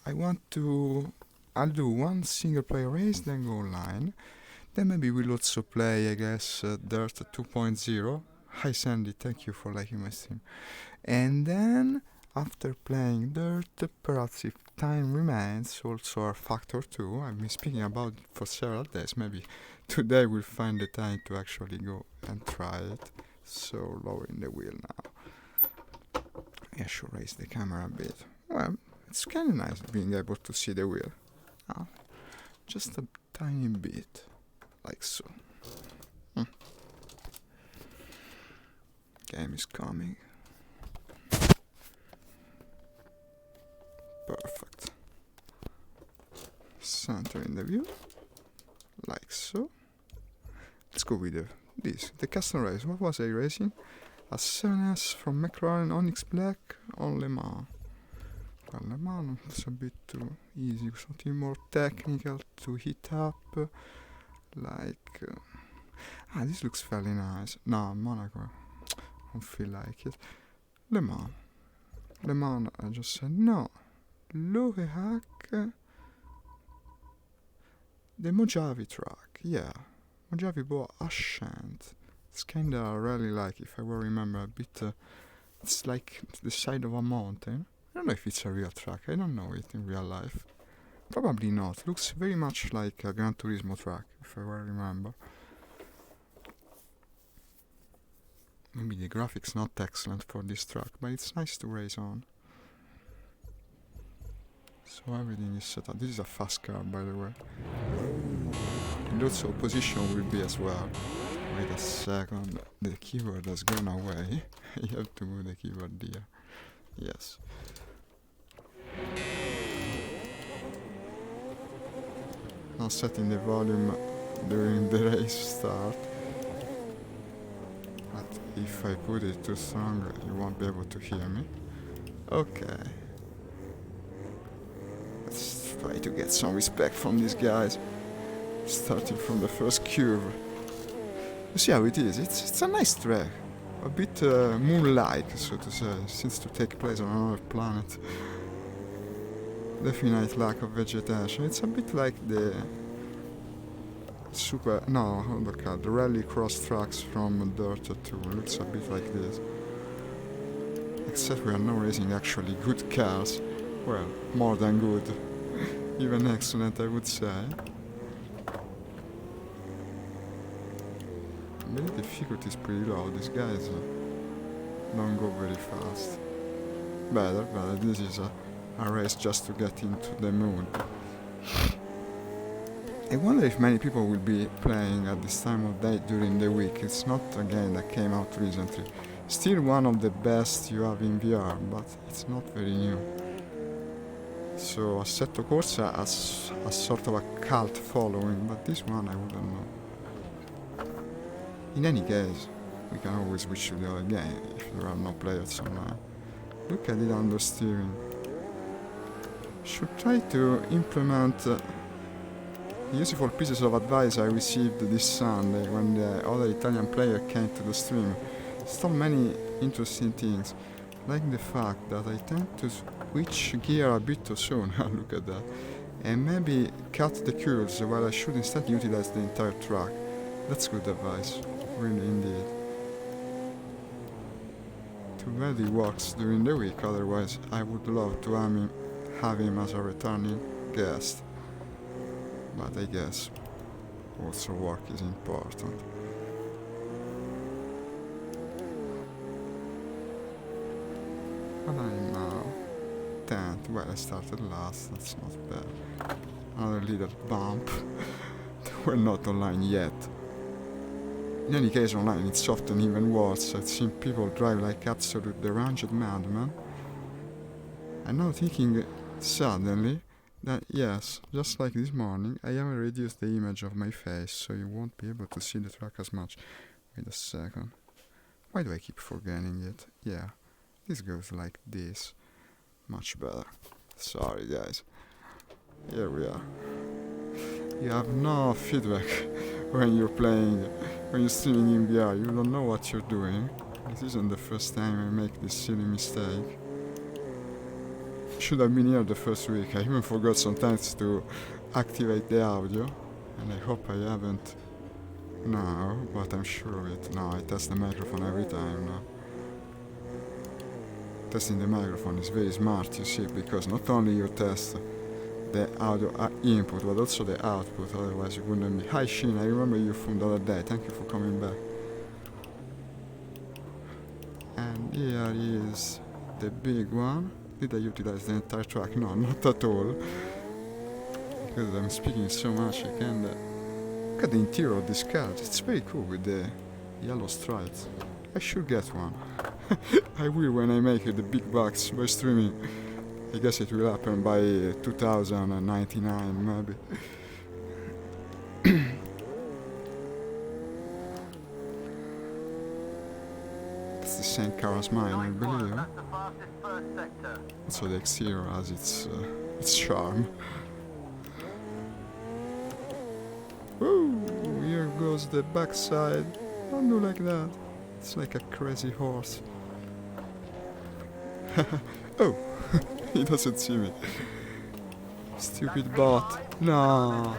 I want to... I'll do one single player race, then go online. Then maybe we'll also play, I guess, Dirt 2.0. Hi Sandy, thank you for liking my stream. And then, after playing Dirt, perhaps if time remains, also our Factor 2. I've been speaking about it for several days. Maybe today we'll find the time to actually go and try it. So, lowering the wheel now. I should raise the camera a bit. Well, it's kind of nice being able to see the wheel. Just a tiny bit. Like so. Game is coming. Perfect. Centering the view. Like so. Let's go with the custom race. What was I racing? A 7S from McLaren Onyx Black on Le Mans. Well, Le Mans was a bit too easy, something more technical to hit up. Like... this looks fairly nice. No, Monaco. I don't feel like it. Le Mans. Le Mans, I just said no. Lovehack. The Mojave track, yeah. Mojave Boa Ascent. It's kinda really like, if I will remember a bit, it's like the side of a mountain. I don't know if it's a real track, I don't know it in real life. Probably not, looks very much like a Gran Turismo track, if I will remember. Maybe the graphics not excellent for this track, but it's nice to race on. So everything is set up. This is a fast car, by the way. And also position will be as well. Wait a second, the keyboard has gone away. You have to move the keyboard there. Yes. Now setting the volume during the race start. But if I put it too strong, you won't be able to hear me. Okay. Let's try to get some respect from these guys. Starting from the first curve. You see how it is? It's a nice track. A bit moon-like, so to say. Seems to take place on another planet. Definite lack of vegetation. It's a bit like the the rally-cross tracks from Dirt 2. Looks a bit like this. Except we are now racing actually good cars. Well, more than good. Even excellent, I would say. Maybe the difficulty is pretty low. These guys don't go very fast. Better. This is a race just to get into the mood. I wonder if many people will be playing at this time of day during the week. It's not a game that came out recently. Still one of the best you have in VR, but it's not very new. So Assetto Corsa has a sort of a cult following, but this one I wouldn't know. In any case, we can always switch to the other game if there are no players online. Look at it under steering. Should try to implement useful pieces of advice I received this Sunday when the other Italian player came to the stream. Still many interesting things, like the fact that I tend to switch gear a bit too soon, look at that, and maybe cut the curves while I should instead utilize the entire track. That's good advice, really indeed. Too bad he works during the week, otherwise I would love to have him as a returning guest. But I guess also work is important. But I'm now 10th. Well, I started last, that's not bad. Another little bump. We're not online yet. In any case, online it's often even worse. I've seen people drive like absolute deranged madmen. I'm now thinking suddenly that yes, just like this morning, I haven't reduced the image of my face, so you won't be able to see the track as much. Wait a second. Why do I keep forgetting it? Yeah, this goes like this. Much better. Sorry guys. Here we are. You have no feedback when you're playing, when you're streaming in VR. You don't know what you're doing. This isn't the first time I make this silly mistake. should have been here the first week. I even forgot sometimes to activate the audio, and I hope I haven't now, but I'm sure of it. No, I test the microphone every time now. Testing the microphone is very smart, you see, because not only you test the audio input, but also the output, otherwise you wouldn't be. Hi Sheen, I remember you from the other day, thank you for coming back. And here is the big one. Did I utilize the entire track? No, not at all. Because I'm speaking so much, I can look at the interior of this car. It's very cool with the yellow stripes. I should get one. I will when I make it the big bucks by streaming. I guess it will happen by 2099 maybe. It's the same car as mine, I believe. So the exterior has its charm. Woo! Here goes the backside. Don't do like that. It's like a crazy horse. Oh! He doesn't see me. Stupid bot. No!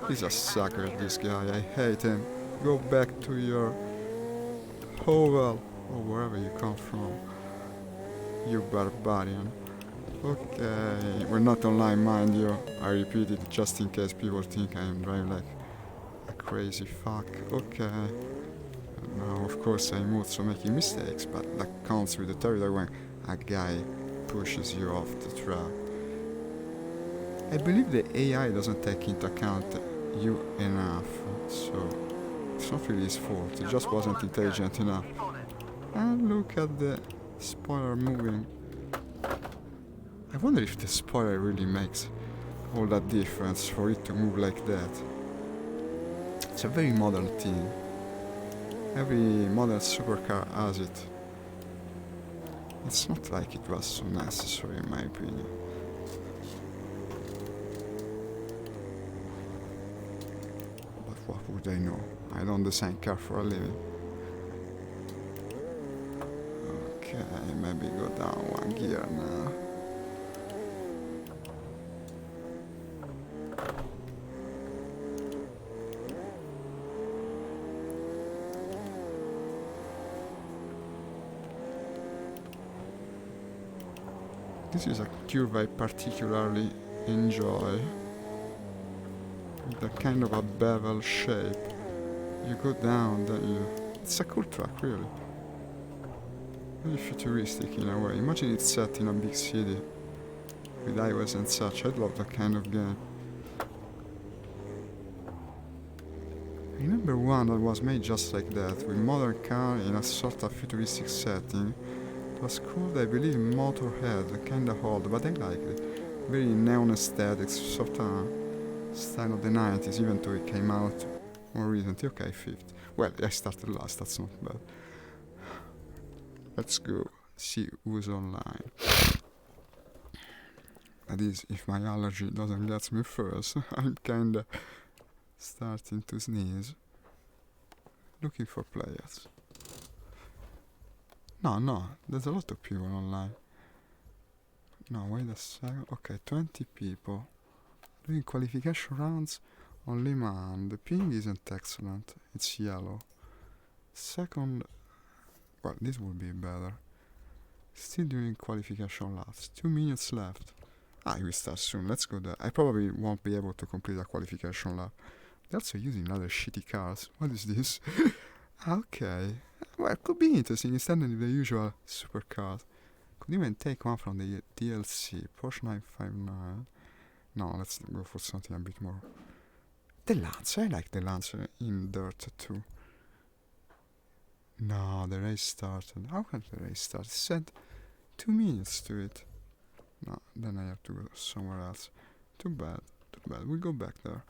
He's a sucker, this guy. I hate him. Go back to your hovel, or wherever you come from. You barbarian. Okay, we're not online, mind you. I repeat it just in case people think I am driving like a crazy fuck. Okay. Now, of course, I'm also making mistakes, but that counts with the territory when a guy pushes you off the track. I believe the AI doesn't take into account you enough, so it's not really his fault, it just wasn't intelligent enough. And look at the spoiler moving. I wonder if the spoiler really makes all that difference for it to move like that. It's a very modern thing. Every modern supercar has it. It's not like it was so necessary in my opinion. But what would I know? I don't design cars for a living. Okay, maybe go down one gear now. This is a curve I particularly enjoy. The kind of a bevel shape. You go down, then you... It's a cool track, really. Very futuristic in a way. Imagine it's set in a big city with highways and such. I'd love that kind of game. I remember one that was made just like that, with modern car in a sort of futuristic setting. It was called, I believe, Motorhead, kinda old, but I liked it. Very neon aesthetic, sort of style of the 90s, even though it came out more recently. Okay, fifth. Well, I started last, that's not bad. Let's go see who's online. That is, if my allergy doesn't get me first. I'm kinda starting to sneeze. Looking for players. No, there's a lot of people online. No, wait a second. Okay, 20 people. Doing qualification rounds on Le Mans. The ping isn't excellent. It's yellow. Second... Well, this would be better. Still doing qualification laps. 2 minutes left. I will start soon. Let's go there. I probably won't be able to complete a qualification lap. They're also using other shitty cars. What is this? Okay. Well, it could be interesting instead of the usual supercars. Could even take one from the DLC. Porsche 959. No, let's go for something a bit more. The Lancer. I like the Lancer in Dirt 2. No, the race started. How can the race start? It said 2 minutes to it. No, then I have to go somewhere else. Too bad. We'll go back there.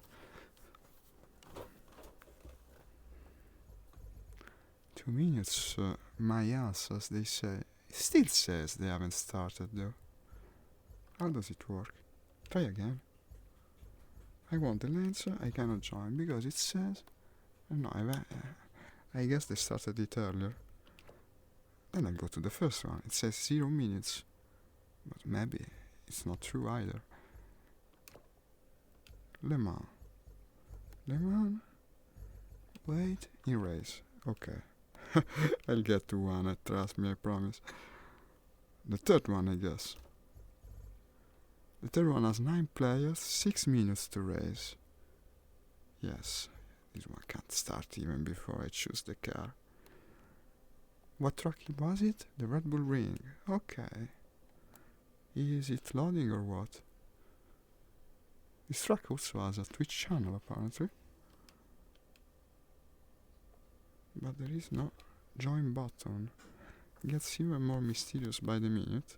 Two minutes, my ass, as they say. It still says they haven't started though. How does it work? Try again. I want the Lancer, I cannot join because it says... No, I guess they started it earlier. Then I go to the first one, it says 0 minutes. But maybe it's not true either. Le Mans. Le Mans. Wait, erase. Okay. I'll get to one, trust me, I promise. The third one, I guess. The third one has 9 players, 6 minutes to race. Yes, this one can't start even before I choose the car. What track was it? The Red Bull Ring. Okay. Is it loading or what? This track also has a Twitch channel apparently. But there is no join button. It gets even more mysterious by the minute.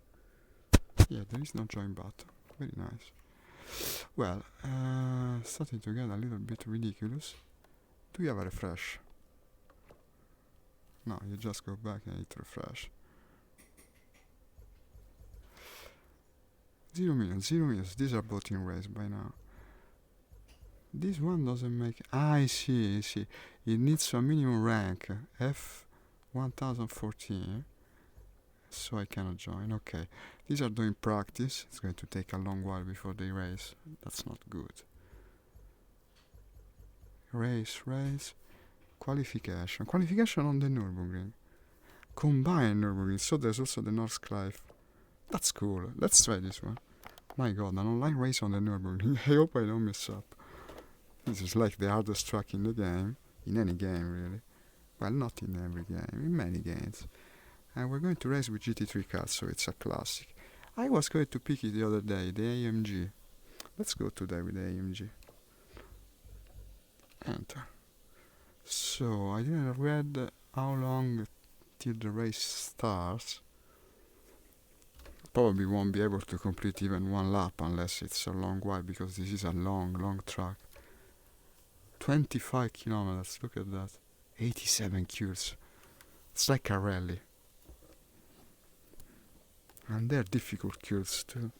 Yeah, there is no join button. Very nice. Well, starting to get a little bit ridiculous. Do you have a refresh? No, you just go back and hit refresh. 0 minutes, 0 minutes. These are both in race by now. This one doesn't make... I see, I see. It needs a minimum rank, F1014. So I cannot join. Okay. These are doing practice. It's going to take a long while before they race. That's not good. Race. Qualification. Qualification on the Nürburgring. Combined Nürburgring. So there's also the Nordschleife. That's cool. Let's try this one. My god, an online race on the Nürburgring. I hope I don't mess up. This is like the hardest track in the game. In any game, really. Well, not in every game. In many games. And we're going to race with GT3 cars, so it's a classic. I was going to pick it the other day, the AMG. Let's go today with the AMG. Enter. So, I didn't read how long till the race starts. Probably won't be able to complete even one lap unless it's a long while, because this is a long track. 25 kilometers, look at that. 87 Qs. It's like a rally. And they're difficult curves too.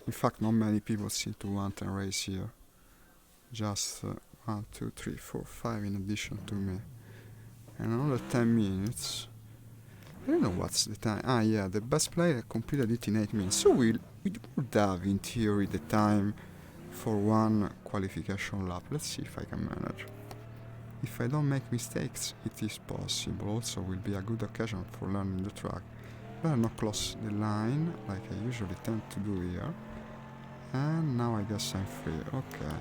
In fact, not many people seem to want a race here. Just 1, 2, 3, 4, 5 in addition to me. And another 10 minutes. I don't know what's the time. Ah, yeah, the best player completed it in 8 minutes. So we would have, in theory, the time for one qualification lap. Let's see if I can manage. If I don't make mistakes, it is possible. Also, will be a good occasion for learning the track. Better not cross the line, like I usually tend to do here. And now I guess I'm free. Okay.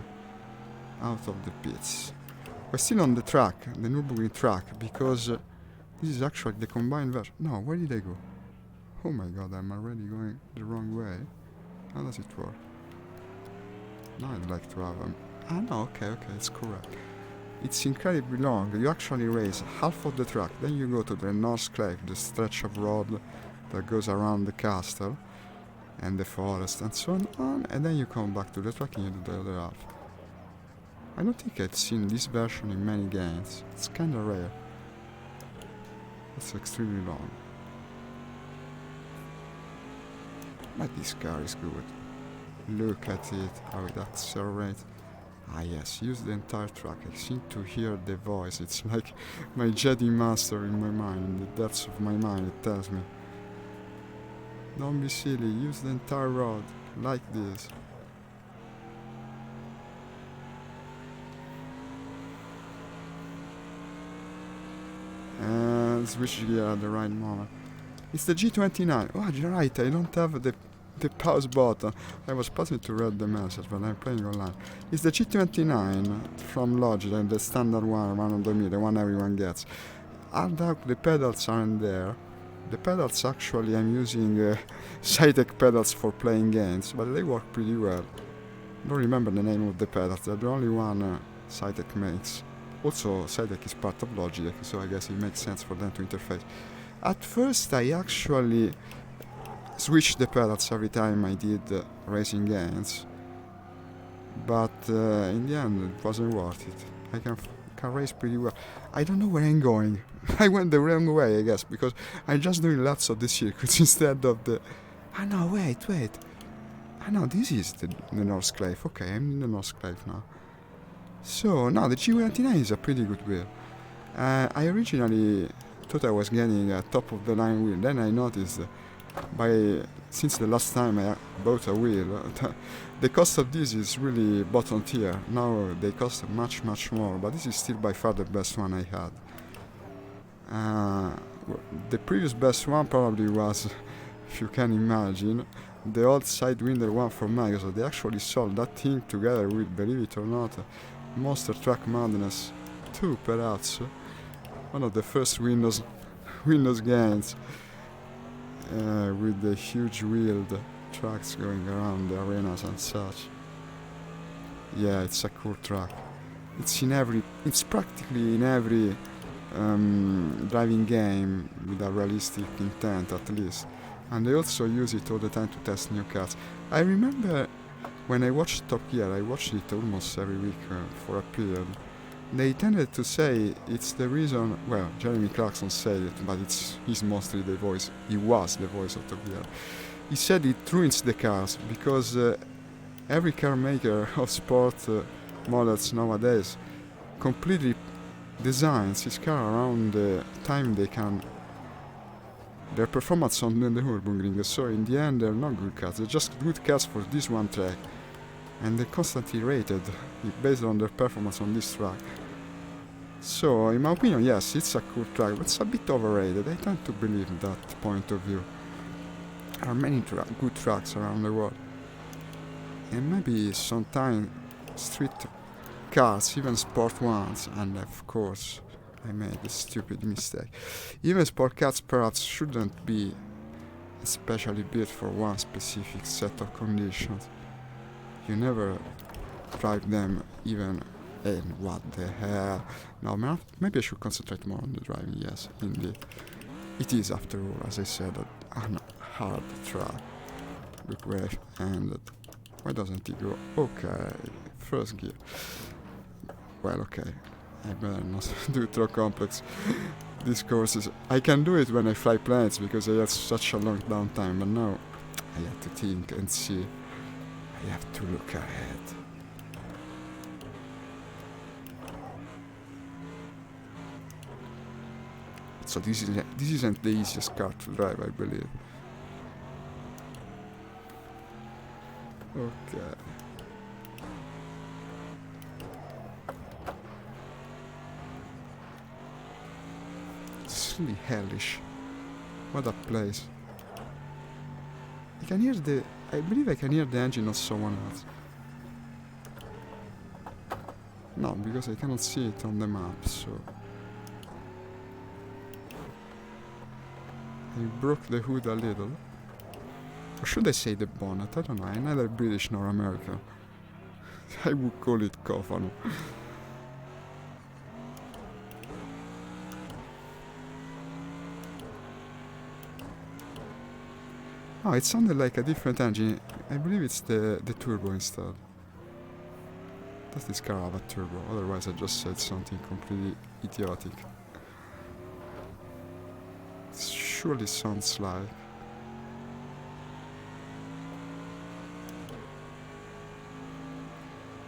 Out of the pits. We're still on the track, the Nürburgring track, because this is actually the combined version. No, where did I go? Oh my god, I'm already going the wrong way. How does it work? Now I'd like to have them. Ah, no, okay, it's correct. It's incredibly long. You actually race half of the track, then you go to the Nordschleife, the stretch of road that goes around the castle and the forest and so on, and then you come back to the track and you do the other half. I don't think I've seen this version in many games. It's kinda rare. It's extremely long. But this car is good. Look at it, how it accelerates. Ah yes, use the entire track. I seem to hear the voice. It's like my Jedi Master in my mind, in the depths of my mind. It tells me, don't be silly, use the entire road, like this. And switch gear at the right moment. It's the G29. Oh, you're right, I don't have the pause button. I was pausing to read the message, but I'm playing online. It's the G29 from Logitech, the standard one of the one everyone gets. I doubt the pedals aren't there. The pedals actually, I'm using Cytec pedals for playing games, but they work pretty well. I don't remember the name of the pedals, they're the only one Cytec makes. Also, Cytec is part of Logitech, so I guess it makes sense for them to interface. At first, I actually switched the pedals every time I did racing games, but in the end it wasn't worth it. I can race pretty well. I don't know where I'm going. I went the wrong way, I guess, because I'm just doing lots of the circuits instead of the... Ah no, wait. Ah no, this is the Nordschleife. Okay, I'm in the Nordschleife now. So, now the G29 is a pretty good wheel. I originally thought I was getting a top of the line wheel. Then I noticed since the last time I bought a wheel, the cost of this is really bottom tier. Now they cost much more, but this is still by far the best one I had. The previous best one probably was, if you can imagine, the old Sidewinder one from Microsoft. They actually sold that thing together with, believe it or not, Monster Truck Madness 2, perhaps one of the first Windows games, with the huge wheeled trucks going around the arenas and such. Yeah, it's a cool truck. It's practically in every driving game with a realistic intent, at least. And they also use it all the time to test new cars. I remember when I watched Top Gear, I watched it almost every week for a period. They tended to say it's the reason, well, Jeremy Clarkson said it, but he's mostly the voice, he was the voice of Top Gear. He said it ruins the cars, because every car maker of sport models nowadays completely designs his car around the time their performance on the Nürburgring. So in the end, they're not good cars, they're just good cars for this one track, and they're constantly rated based on their performance on this track. So in my opinion, yes, it's a cool track, but it's a bit overrated. I tend to believe that point of view. There are many good tracks around the world, and maybe sometimes street cars, even sport ones, and of course I made a stupid mistake. Even sport cars perhaps shouldn't be especially built for one specific set of conditions. You never drive them even in what the hell. No, maybe I should concentrate more on the driving, yes, indeed. It is, after all, as I said, a hard track. Look where I ended. Why doesn't it go? Okay, first gear. Well, okay. I better not do it so complex. These courses, I can do it when I fly planes because I have such a long downtime, but now I have to think and see. I have to look ahead. So this isn't the easiest car to drive, I believe. Okay. It's really hellish. What a place. I believe I can hear the engine of someone else. No, because I cannot see it on the map, so... I broke the hood a little. Or should I say the bonnet? I don't know, I'm neither British nor American. I would call it Cofano. Oh, it sounded like a different engine. I believe it's the turbo instead. Does this car have a turbo? Otherwise I just said something completely idiotic. It surely sounds like...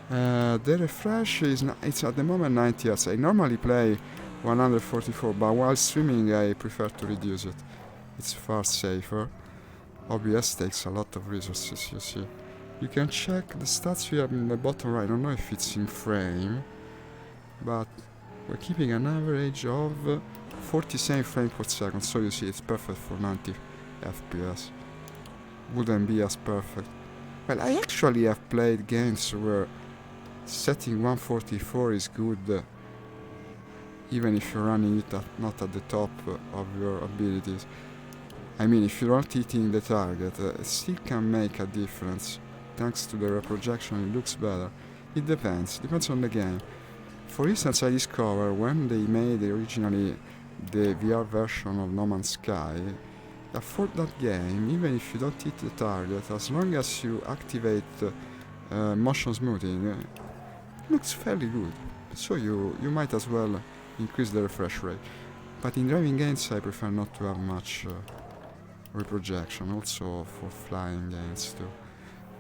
the refresh it's at the moment 90 Hz. I normally play 144, but while streaming I prefer to reduce it. It's far safer. OBS takes a lot of resources, you see. You can check the stats here in the bottom right. I don't know if it's in frame, but we're keeping an average of 47 frames per second, so you see it's perfect for 90 FPS. Wouldn't be as perfect. Well, I actually have played games where setting 144 is good, even if you're running it not at the top of your abilities. I mean, if you're not hitting the target, it still can make a difference. Thanks to the reprojection, it looks better. It depends on the game. For instance, I discovered when they made originally the VR version of No Man's Sky, that for that game, even if you don't hit the target, as long as you activate motion smoothing, it looks fairly good. So you might as well increase the refresh rate. But in driving games, I prefer not to have much reprojection, also for flying games too.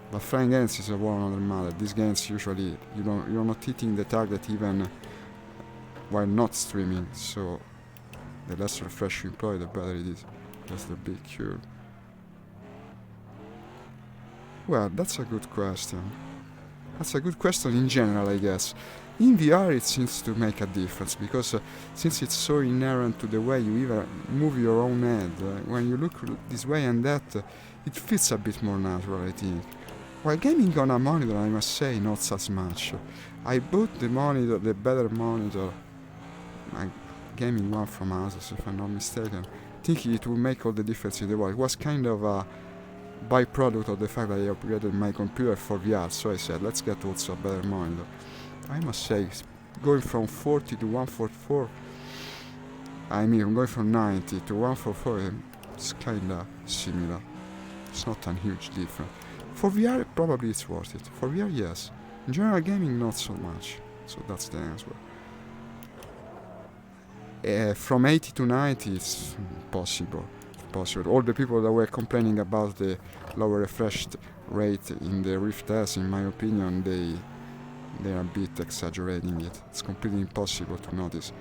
But flying games is a whole other matter. These games usually you're not hitting the target even while not streaming, so The less refresh you employ, the better it is. That's the big cure. Well, that's a good question. That's a good question in general, I guess. In VR, it seems to make a difference because since it's so inherent to the way you even move your own head, when you look this way and that, it feels a bit more natural, I think. While gaming on a monitor, I must say, not as much. I bought the monitor, the better monitor, my gaming one from Asus, if I'm not mistaken, thinking it would make all the difference in the world. It was kind of a byproduct of the fact that I upgraded my computer for VR, so I said, let's get also a better monitor. I must say, going from 40 to 144, I mean, going from 90 to 144, it's kinda similar. It's not a huge difference. For VR, probably it's worth it. For VR, yes. In general gaming, not so much. So that's the answer. From 80 to 90, it's possible. All the people that were complaining about the lower refresh rate in the Rift S, in my opinion, they are a bit exaggerating it. It's completely impossible to notice.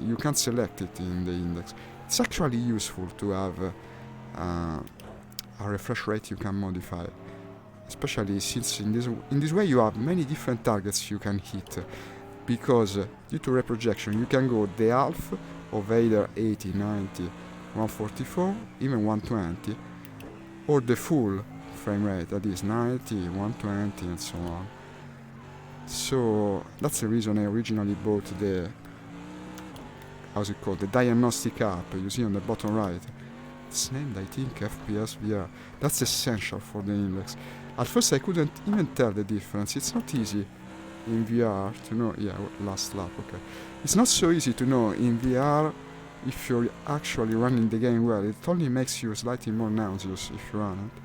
You can't select it in the index. It's actually useful to have a refresh rate you can modify, especially since in this way you have many different targets you can hit, because due to reprojection you can go the half of either 80, 90, 144, even 120, or the full frame rate, that is 90, 120 and so on. So that's the reason I originally bought the, how's it called, the diagnostic app you see on the bottom right. It's named, I think, FPS VR. That's essential for the index. At first I couldn't even tell the difference. It's not easy in VR to know. Yeah, last lap, okay. It's not so easy to know in VR if you're actually running the game well. It only makes you slightly more nauseous if you run it.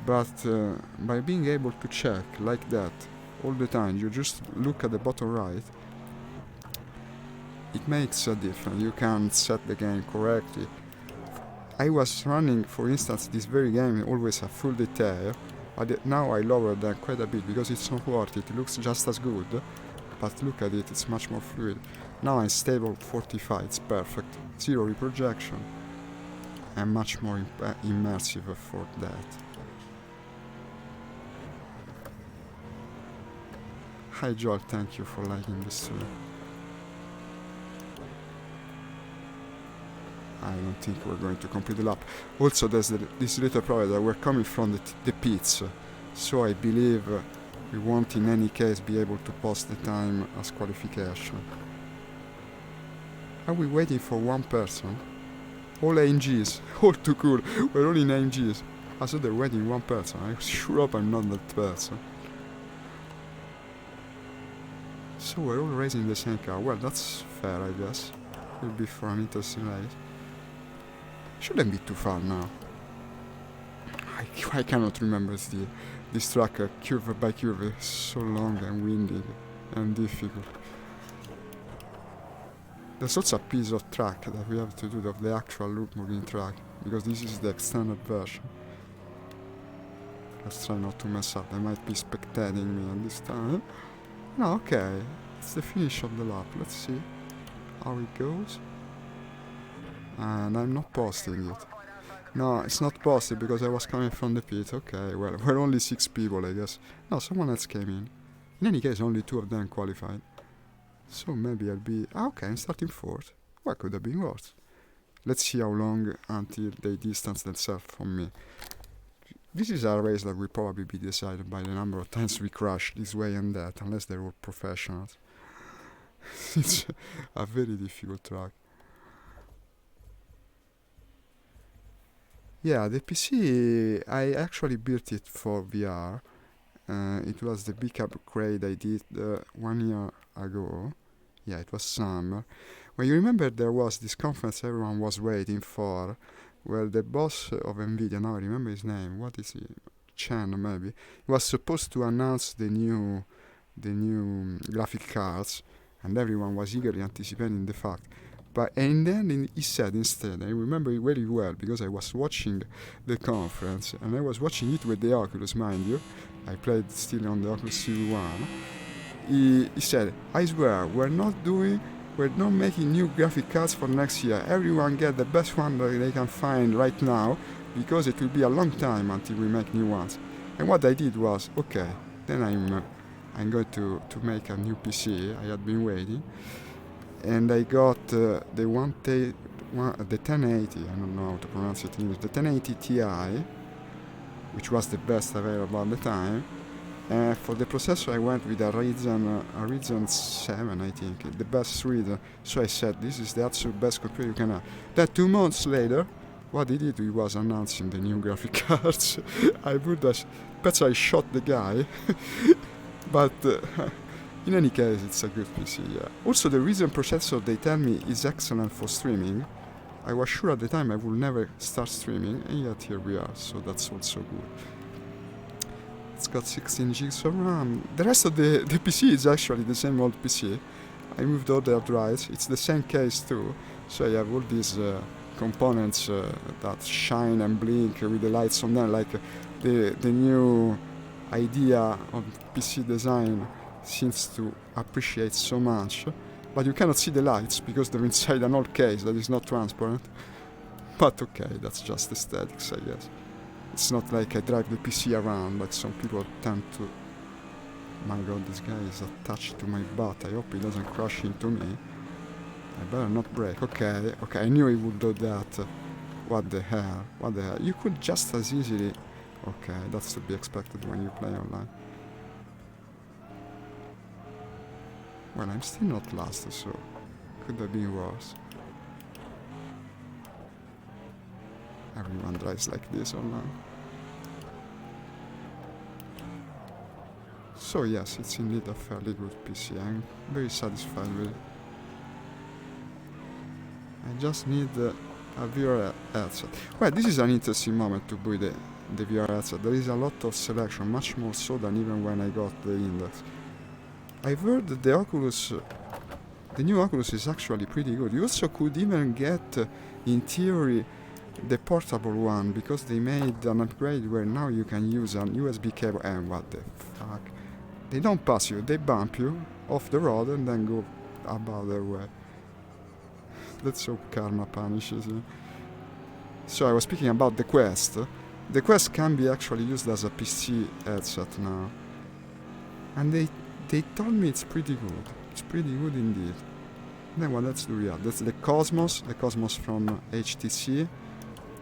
But by being able to check like that all the time, you just look at the bottom right, it makes a difference. You can set the game correctly. I was running, for instance, this very game always at full detail, but now I lowered that quite a bit because it's not worth it. It looks just as good, but look at it, it's much more fluid. Now I'm stable 45, it's perfect. Zero reprojection. I'm much more immersive for that. Hi Joel, thank you for liking this stream. I don't think we're going to complete the lap. Also, there's this little problem that we're coming from the pits, so I believe we won't in any case be able to post the time as qualification. Are we waiting for one person? All AMGs, all too cool, we're only in AMGs. I thought they're waiting one person, I sure hope I'm not that person. So we're all racing the same car. Well, that's fair, I guess. Will be for an interesting race. Shouldn't be too far now. I cannot remember this track, curve by curve, is so long and windy and difficult. There's also a piece of track that we have to do of the actual loop moving track, because this is the extended version. Let's try not to mess up, they might be spectating me on this time. No, okay, it's the finish of the lap, let's see how it goes. And I'm not posting it. No, it's not posted because I was coming from the pit. Okay, well, we're only 6 people, I guess. No, someone else came in. In any case, only 2 of them qualified. So maybe I'll be... okay, I'm starting 4th. What could have been worse? Let's see how long until they distance themselves from me. This is a race that will probably be decided by the number of times we crash this way and that, unless they're all professionals. It's a very difficult track. Yeah, the PC, I actually built it for VR. It was the big upgrade I did 1 year ago. Yeah, it was summer. Well, you remember there was this conference everyone was waiting for, where the boss of NVIDIA, now I remember his name, what is he? Chen, maybe. He was supposed to announce the new graphic cards, and everyone was eagerly anticipating the fact. And then he said instead, I remember it very well because I was watching the conference and I was watching it with the Oculus, mind you. I played still on the Oculus CV1. He said, I swear, we're not doing we're not making new graphic cards for next year. Everyone get the best one that they can find right now, because it will be a long time until we make new ones. And what I did was, okay, then I'm going to make a new PC. I had been waiting, and I got the 1080, I don't know how to pronounce it in English, the 1080 Ti, which was the best available at the time. For the processor I went with a Ryzen 7, I think, the best reason. So I said, this is the absolute best computer you can have. Then 2 months later, what he did, he was announcing the new graphic cards. Perhaps I shot the guy, but in any case, it's a good PC, yeah. Also, the Ryzen processor, they tell me, is excellent for streaming. I was sure at the time I would never start streaming, and yet here we are, so that's also good. It's got 16 gigs of RAM. The rest of the PC is actually the same old PC. I moved all the drives. It's the same case too. So I have all these components that shine and blink with the lights on them, like the new idea of PC design seems to appreciate so much. But you cannot see the lights because they're inside an old case that is not transparent. But okay, that's just aesthetics, I guess. It's not like I drive the PC around like some people tend to. My god, this guy is attached to my butt. I hope he doesn't crash into me. I better not brake. Okay, I knew he would do that. What the hell? You could just as easily... Okay, that's to be expected when you play online. Well, I'm still not last, so could have been worse. Everyone drives like this online. So yes, it's indeed a fairly good PC. I'm very satisfied with it. I just need a VR headset. Well, this is an interesting moment to buy the VR headset. There is a lot of selection, much more so than even when I got the Index. I've heard that the new Oculus is actually pretty good. You also could even get, in theory, the portable one, because they made an upgrade where now you can use an USB cable. And what the fuck? They don't pass you, they bump you off the road and then go about their way. Let's hope karma punishes you. So I was speaking about the Quest. The Quest can be actually used as a PC headset now. And they told me it's pretty good. It's pretty good indeed. Then what else do we have? That's the Cosmos from HTC.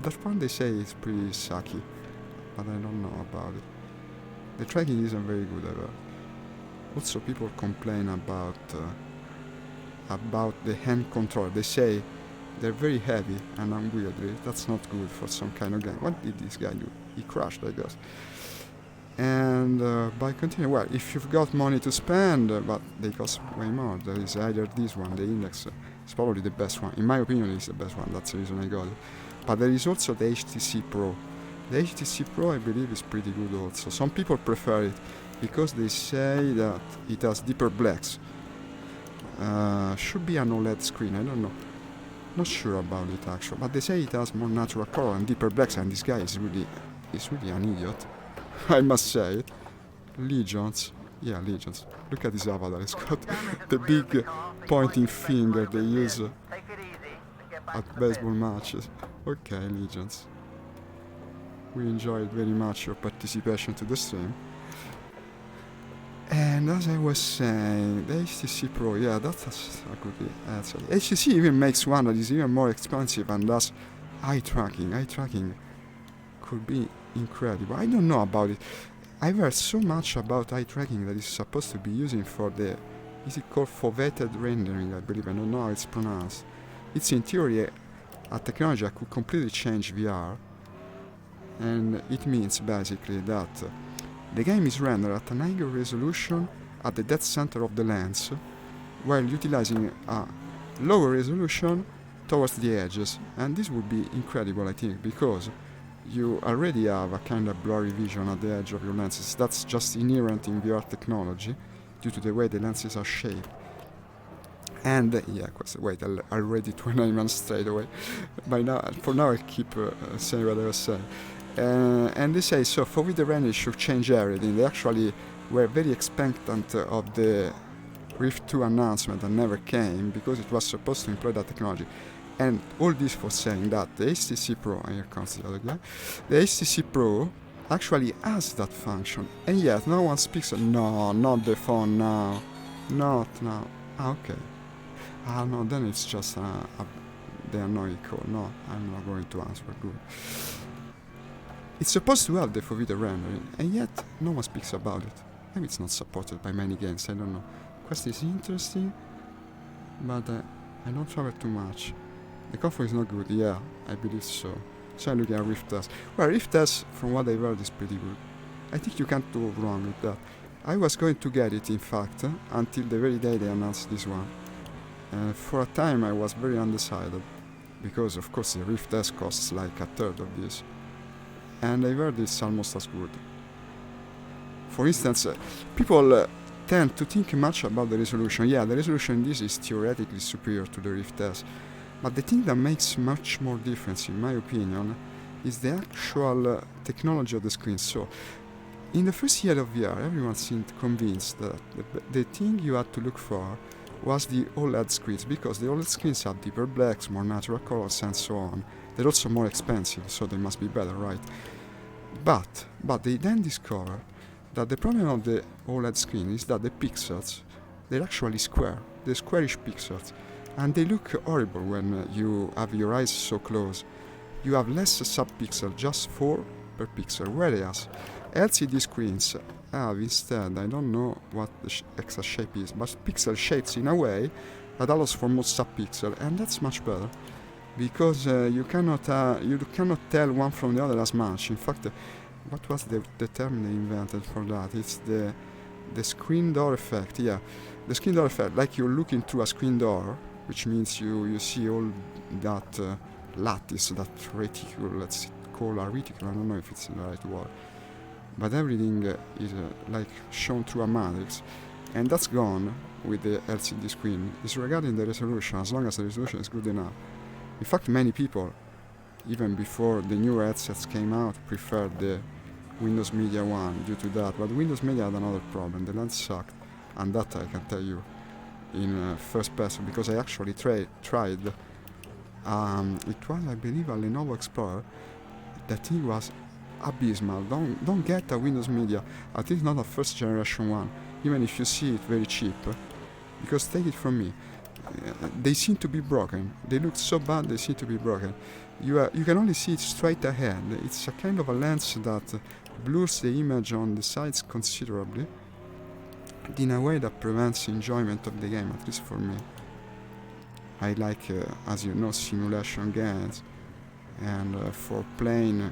That one they say is pretty sucky, but I don't know about it. The tracking isn't very good ever. Also, people complain about the hand controller. They say they're very heavy and unwieldy. That's not good for some kind of game. What did this guy do? He crashed, I guess. And by continuing, well, if you've got money to spend, but they cost way more, there is either this one, the Index, it's probably the best one. In my opinion, it's the best one. That's the reason I got it. But there is also the HTC Pro. The HTC Pro, I believe, is pretty good also. Some people prefer it because they say that it has deeper blacks. Should be an OLED screen, I don't know. Not sure about it actually, but they say it has more natural color and deeper blacks, and this guy is really an idiot. I must say it. Legions. Yeah, Legions. Look at this avatar, it's got the big pointing finger they use at baseball matches. Okay, Legions. We enjoyed very much your participation to the stream. And as I was saying, the HTC Pro, yeah, that's a good answer. HTC even makes one that is even more expensive and does eye tracking. Eye tracking could be incredible. I don't know about it. I've heard so much about eye tracking that it's supposed to be using for the, is it called foveated rendering, I believe. I don't know how it's pronounced. It's in theory a technology that could completely change VR. And it means basically that the game is rendered at an higher resolution at the dead center of the lens, while utilizing a lower resolution towards the edges. And this would be incredible, I think, because you already have a kind of blurry vision at the edge of your lenses. That's just inherent in VR technology due to the way the lenses are shaped. And yeah, wait, I read it when I went straight away. For now I keep saying what I was saying. And they say, so foveated rendering should change everything. They actually were very expectant of the Rift 2 announcement that never came because it was supposed to employ that technology. And all this for saying that the HTC Pro, and here comes the other guy, the HTC Pro actually has that function, and yet no one speaks. No, not the phone now, not now. Okay. No, then it's just the annoying call. No, I'm not going to answer. Good. It's supposed to have the FOV rendering, and yet no one speaks about it. Maybe it's not supported by many games, I don't know. Quest is interesting, but I don't travel too much. The comfort is not good, yeah, I believe so. So I'm looking at Rift S. Well, Rift S, from what I've heard, is pretty good. I think you can't go wrong with that. I was going to get it, in fact, until the very day they announced this one. For a time I was very undecided, because of course the Rift S costs like a third of this. And I've heard it's almost as good. For instance, people tend to think much about the resolution. Yeah, the resolution in this is theoretically superior to the Rift S. But the thing that makes much more difference, in my opinion, is the actual technology of the screen. So, in the first year of VR, everyone seemed convinced that the thing you had to look for was the OLED screens, because the OLED screens have deeper blacks, more natural colors, and so on. They're also more expensive, so they must be better, right? But they then discover that the problem of the OLED screen is that the pixels, they're actually square. They're squarish pixels. And they look horrible when you have your eyes so close. You have less sub-pixel, just 4 per pixel, whereas LCD screens have instead, I don't know what the exact shape is, but pixel shapes in a way that allows for more sub-pixel, and that's much better, because you cannot tell one from the other as much. In fact, what was the term they invented for that? It's the screen door effect, yeah. The screen door effect, like you're looking through a screen door, which means you see all that lattice, that reticule, let's call a reticle, I don't know if it's the right word. But everything is like shown through a matrix, and that's gone with the LCD screen. Disregarding the resolution, as long as the resolution is good enough. In fact, many people, even before the new headsets came out, preferred the Windows Media one due to that. But Windows Media had another problem. The lens sucked, and that I can tell you in first person, because I actually tried. It was, I believe, a Lenovo Explorer. The thing was abysmal. Don't get a Windows Media, at least not a first generation one, even if you see it very cheap, because take it from me, they seem to be broken. They look so bad, they seem to be broken. You can only see it straight ahead. It's a kind of a lens that blurs the image on the sides considerably, in a way that prevents enjoyment of the game, at least for me. I like, as you know, simulation games, and for playing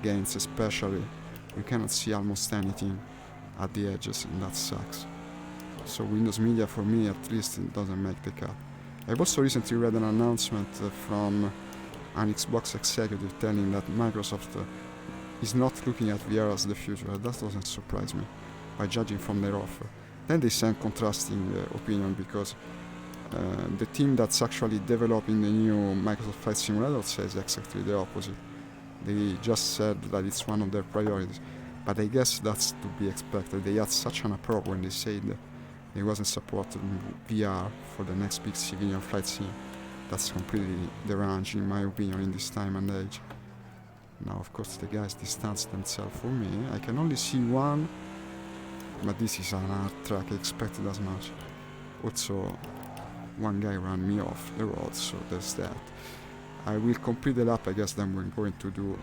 games especially, you cannot see almost anything at the edges, and that sucks. So Windows Media, for me at least, it doesn't make the cut. I've also recently read an announcement from an Xbox executive telling that Microsoft is not looking at VR as the future. That doesn't surprise me, by judging from their offer. Then they send contrasting opinion, because the team that's actually developing the new Microsoft Flight Simulator says exactly the opposite. They just said that it's one of their priorities, but I guess that's to be expected. They had such an approach when they said they wasn't supporting VR for the next big civilian flight sim. That's completely deranged, in my opinion, in this time and age. Now, of course, the guys distance themselves from me. I can only see one, but this is an art track. I expected as much. Also, one guy ran me off the road, so there's that. I will complete the lap, I guess. Then we're going to do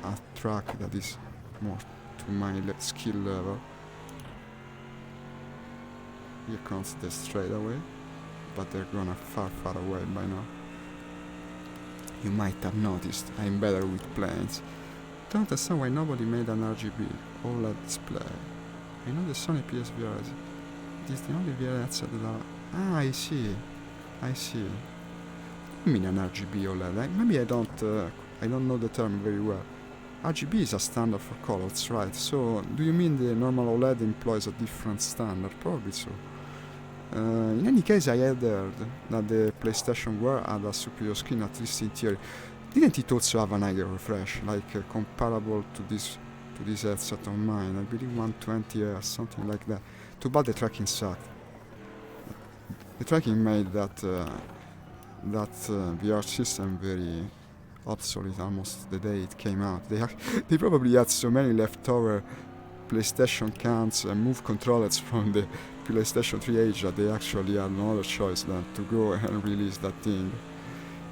a track that is more to my skill level. Here comes the straightaway, but they're gonna far away by now. You might have noticed I'm better with planes. Don't understand why nobody made an RGB OLED display. I know the Sony PSVR is the only VR headset that are... I see. What do you mean an RGB OLED? Maybe I don't know the term very well. RGB is a standard for colors, right? So, do you mean the normal OLED employs a different standard? Probably so. In any case, I had heard that the PlayStation Wear had a superior screen, at least in theory. Didn't it also have an higher refresh, like comparable to this headset of mine? I believe 120 Hz, something like that. Too bad the tracking sucked. The tracking made that VR system very obsolete almost the day it came out. They probably had so many leftover PlayStation counts and move controllers from the PlayStation 3 age that they actually had no other choice than to go and release that thing.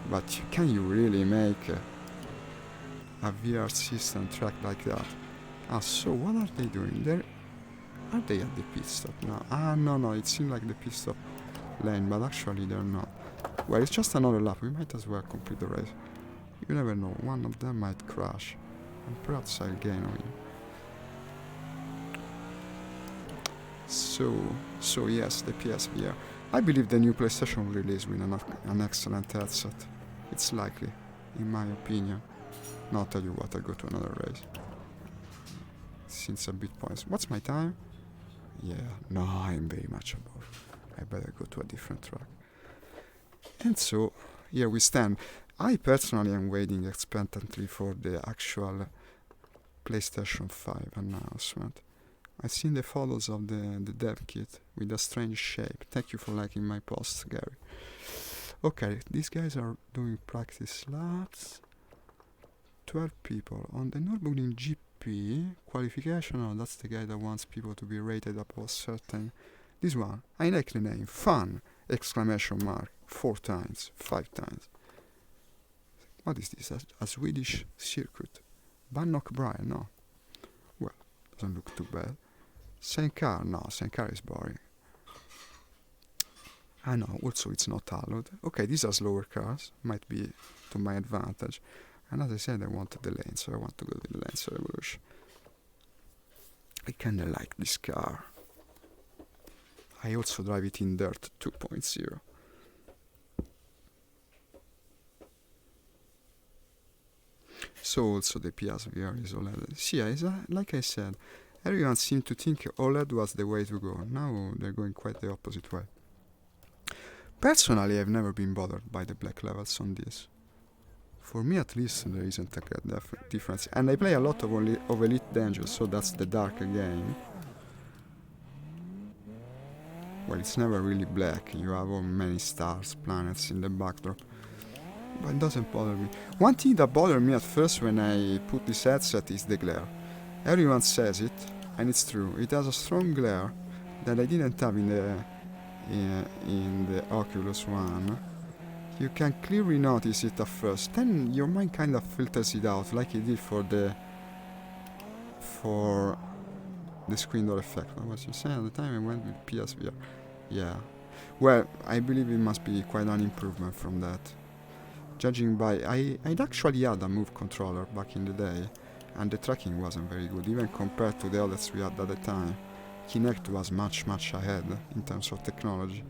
But can you really make a VR system track like that? So what are they doing? Are they at the pit stop now? No, it seemed like the pit stop lane, but actually they're not. Well, it's just another lap. We might as well complete the race. You never know. One of them might crash, and perhaps I'll gain on you. So yes, the PSVR. I believe the new PlayStation will release with an excellent headset. It's likely, in my opinion. Now I'll tell you what, I'll go to another race. Since a bit points. What's my time? Yeah, no, I'm very much above. I better go to a different track. And so, here we stand. I personally am waiting expectantly for the actual PlayStation 5 announcement. I've seen the photos of the dev kit with a strange shape. Thank you for liking my post, Gary. Okay, these guys are doing practice laps. 12 people. On the Nürburgring GP qualification, oh, that's the guy that wants people to be rated above certain. This one, I like the name. Fun! Exclamation mark. 4 times, 5 times. What is this? A Swedish circuit. Bannock Brian, no. Well, doesn't look too bad. Same car, no, same car is boring. I know, also it's not allowed. Okay, these are slower cars, might be to my advantage. And as I said, I wanted the lane, so I want to go to the Lance Revolution. I kinda like this car. I also drive it in Dirt 2.0. So also the PSVR is OLED. See, like I said, everyone seemed to think OLED was the way to go. Now they're going quite the opposite way. Personally, I've never been bothered by the black levels on this. For me at least, there isn't a great difference. And I play a lot of Elite Dangerous, so that's the darker game. Well, it's never really black. You have many stars, planets in the backdrop. But it doesn't bother me. One thing that bothered me at first when I put this headset is the glare. Everyone says it, and it's true. It has a strong glare that I didn't have in the Oculus One. You can clearly notice it at first. Then your mind kind of filters it out, like it did for the screen door effect. What was you saying at the time? I went with PSVR. Yeah. Well, I believe it must be quite an improvement from that. Judging by, I'd actually had a Move controller back in the day, and the tracking wasn't very good, even compared to the others we had at the time. Kinect was much ahead in terms of technology.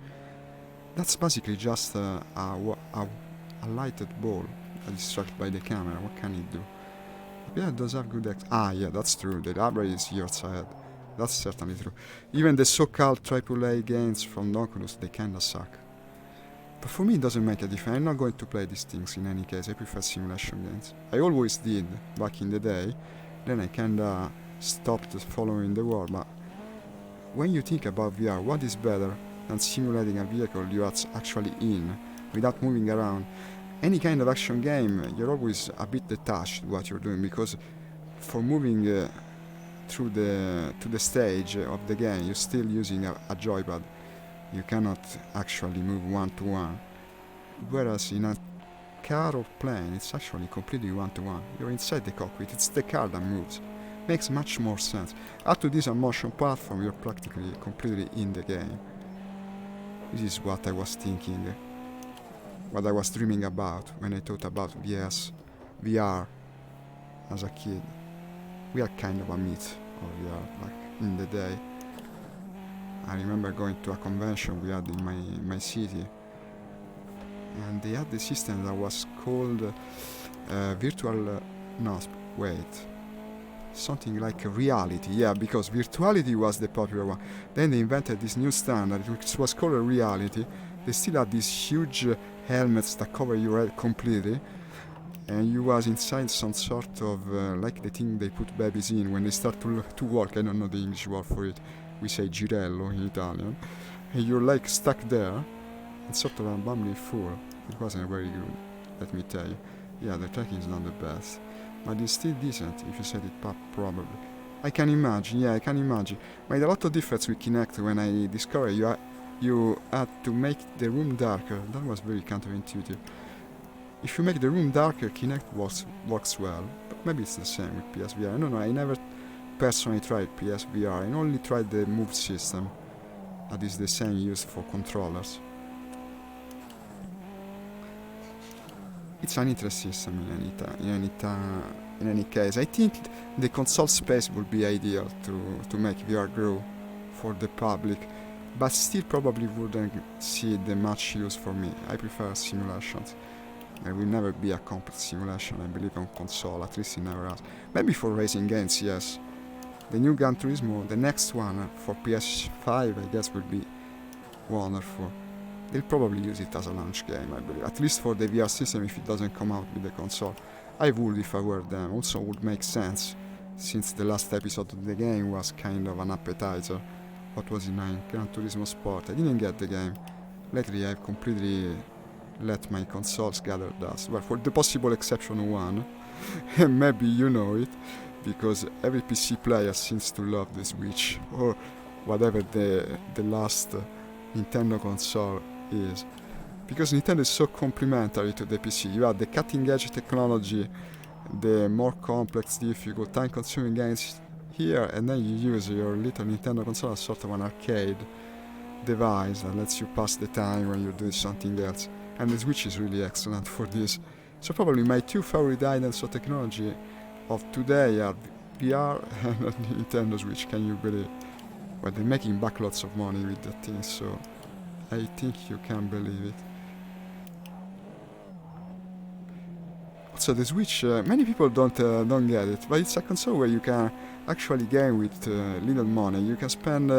That's basically just a lighted ball distracted by the camera. What can it do? Yeah, it does have good yeah, that's true. The library is years ahead. That's certainly true. Even the so-called AAA games from Oculus, they kinda suck. But for me it doesn't make a difference. I'm not going to play these things in any case. I prefer simulation games. I always did back in the day. Then I kinda stopped following the world. But when you think about VR, what is better than simulating a vehicle you're actually in without moving around? Any kind of action game, you're always a bit detached what you're doing, because for moving to the stage of the game, you're still using a joypad. You cannot actually move one-to-one. Whereas in a car or plane, it's actually completely one-to-one. You're inside the cockpit, it's the car that moves. Makes much more sense. Add to this a motion platform, you're practically completely in the game. This is what I was thinking, what I was dreaming about when I thought about VR as a kid. We are kind of a myth of VR back in the day. I remember going to a convention we had in my city, and they had the system that was called something like reality. Yeah, because virtuality was the popular one. Then they invented this new standard which was called a reality. They still had these huge helmets that cover your head completely, and you was inside some sort of like the thing they put babies in when they start to walk. I don't know the English word for it. We say girello in Italian. And you're like stuck there, It's sort of a bumbling fool. It wasn't very good, let me tell you. Yeah, the tracking is not the best, but it's still decent if you set it up properly. I can imagine, yeah, I can imagine. Made a lot of difference with Kinect when I discovered you had to make the room darker. That was very counterintuitive. If you make the room darker, Kinect works well, but maybe it's the same with PSVR. I don't know, I never personally tried PSVR, I only tried the Move system. That is the same used for controllers. It's an interesting system in any case. I think the console space would be ideal to make VR grow for the public, but still probably wouldn't see the much use for me. I prefer simulations. There will never be a complete simulation, I believe, on console, at least it never has. Maybe for racing games, yes. The new Gran Turismo, the next one for PS5, I guess, will be wonderful. They'll probably use it as a launch game, I believe, at least for the VR system if it doesn't come out with the console. I would if I were them. Also would make sense, since the last episode of the game was kind of an appetizer. What was it now? Gran Turismo Sport. I didn't get the game. Lately I've completely let my consoles gather dust. Well, for the possible exception of one, and maybe you know it, because every PC player seems to love the Switch, or whatever the last Nintendo console is. Because Nintendo is so complementary to the PC. You have the cutting edge technology, the more complex, difficult, time consuming games here, and then you use your little Nintendo console as sort of an arcade device that lets you pass the time when you're doing something else. And the Switch is really excellent for this. So probably my two favorite items of technology of today are VR and Nintendo Switch. Can you believe? Well, they're making back lots of money with that thing, so I think you can believe it. So the Switch, many people don't get it, but it's a console where you can actually game with little money. You can spend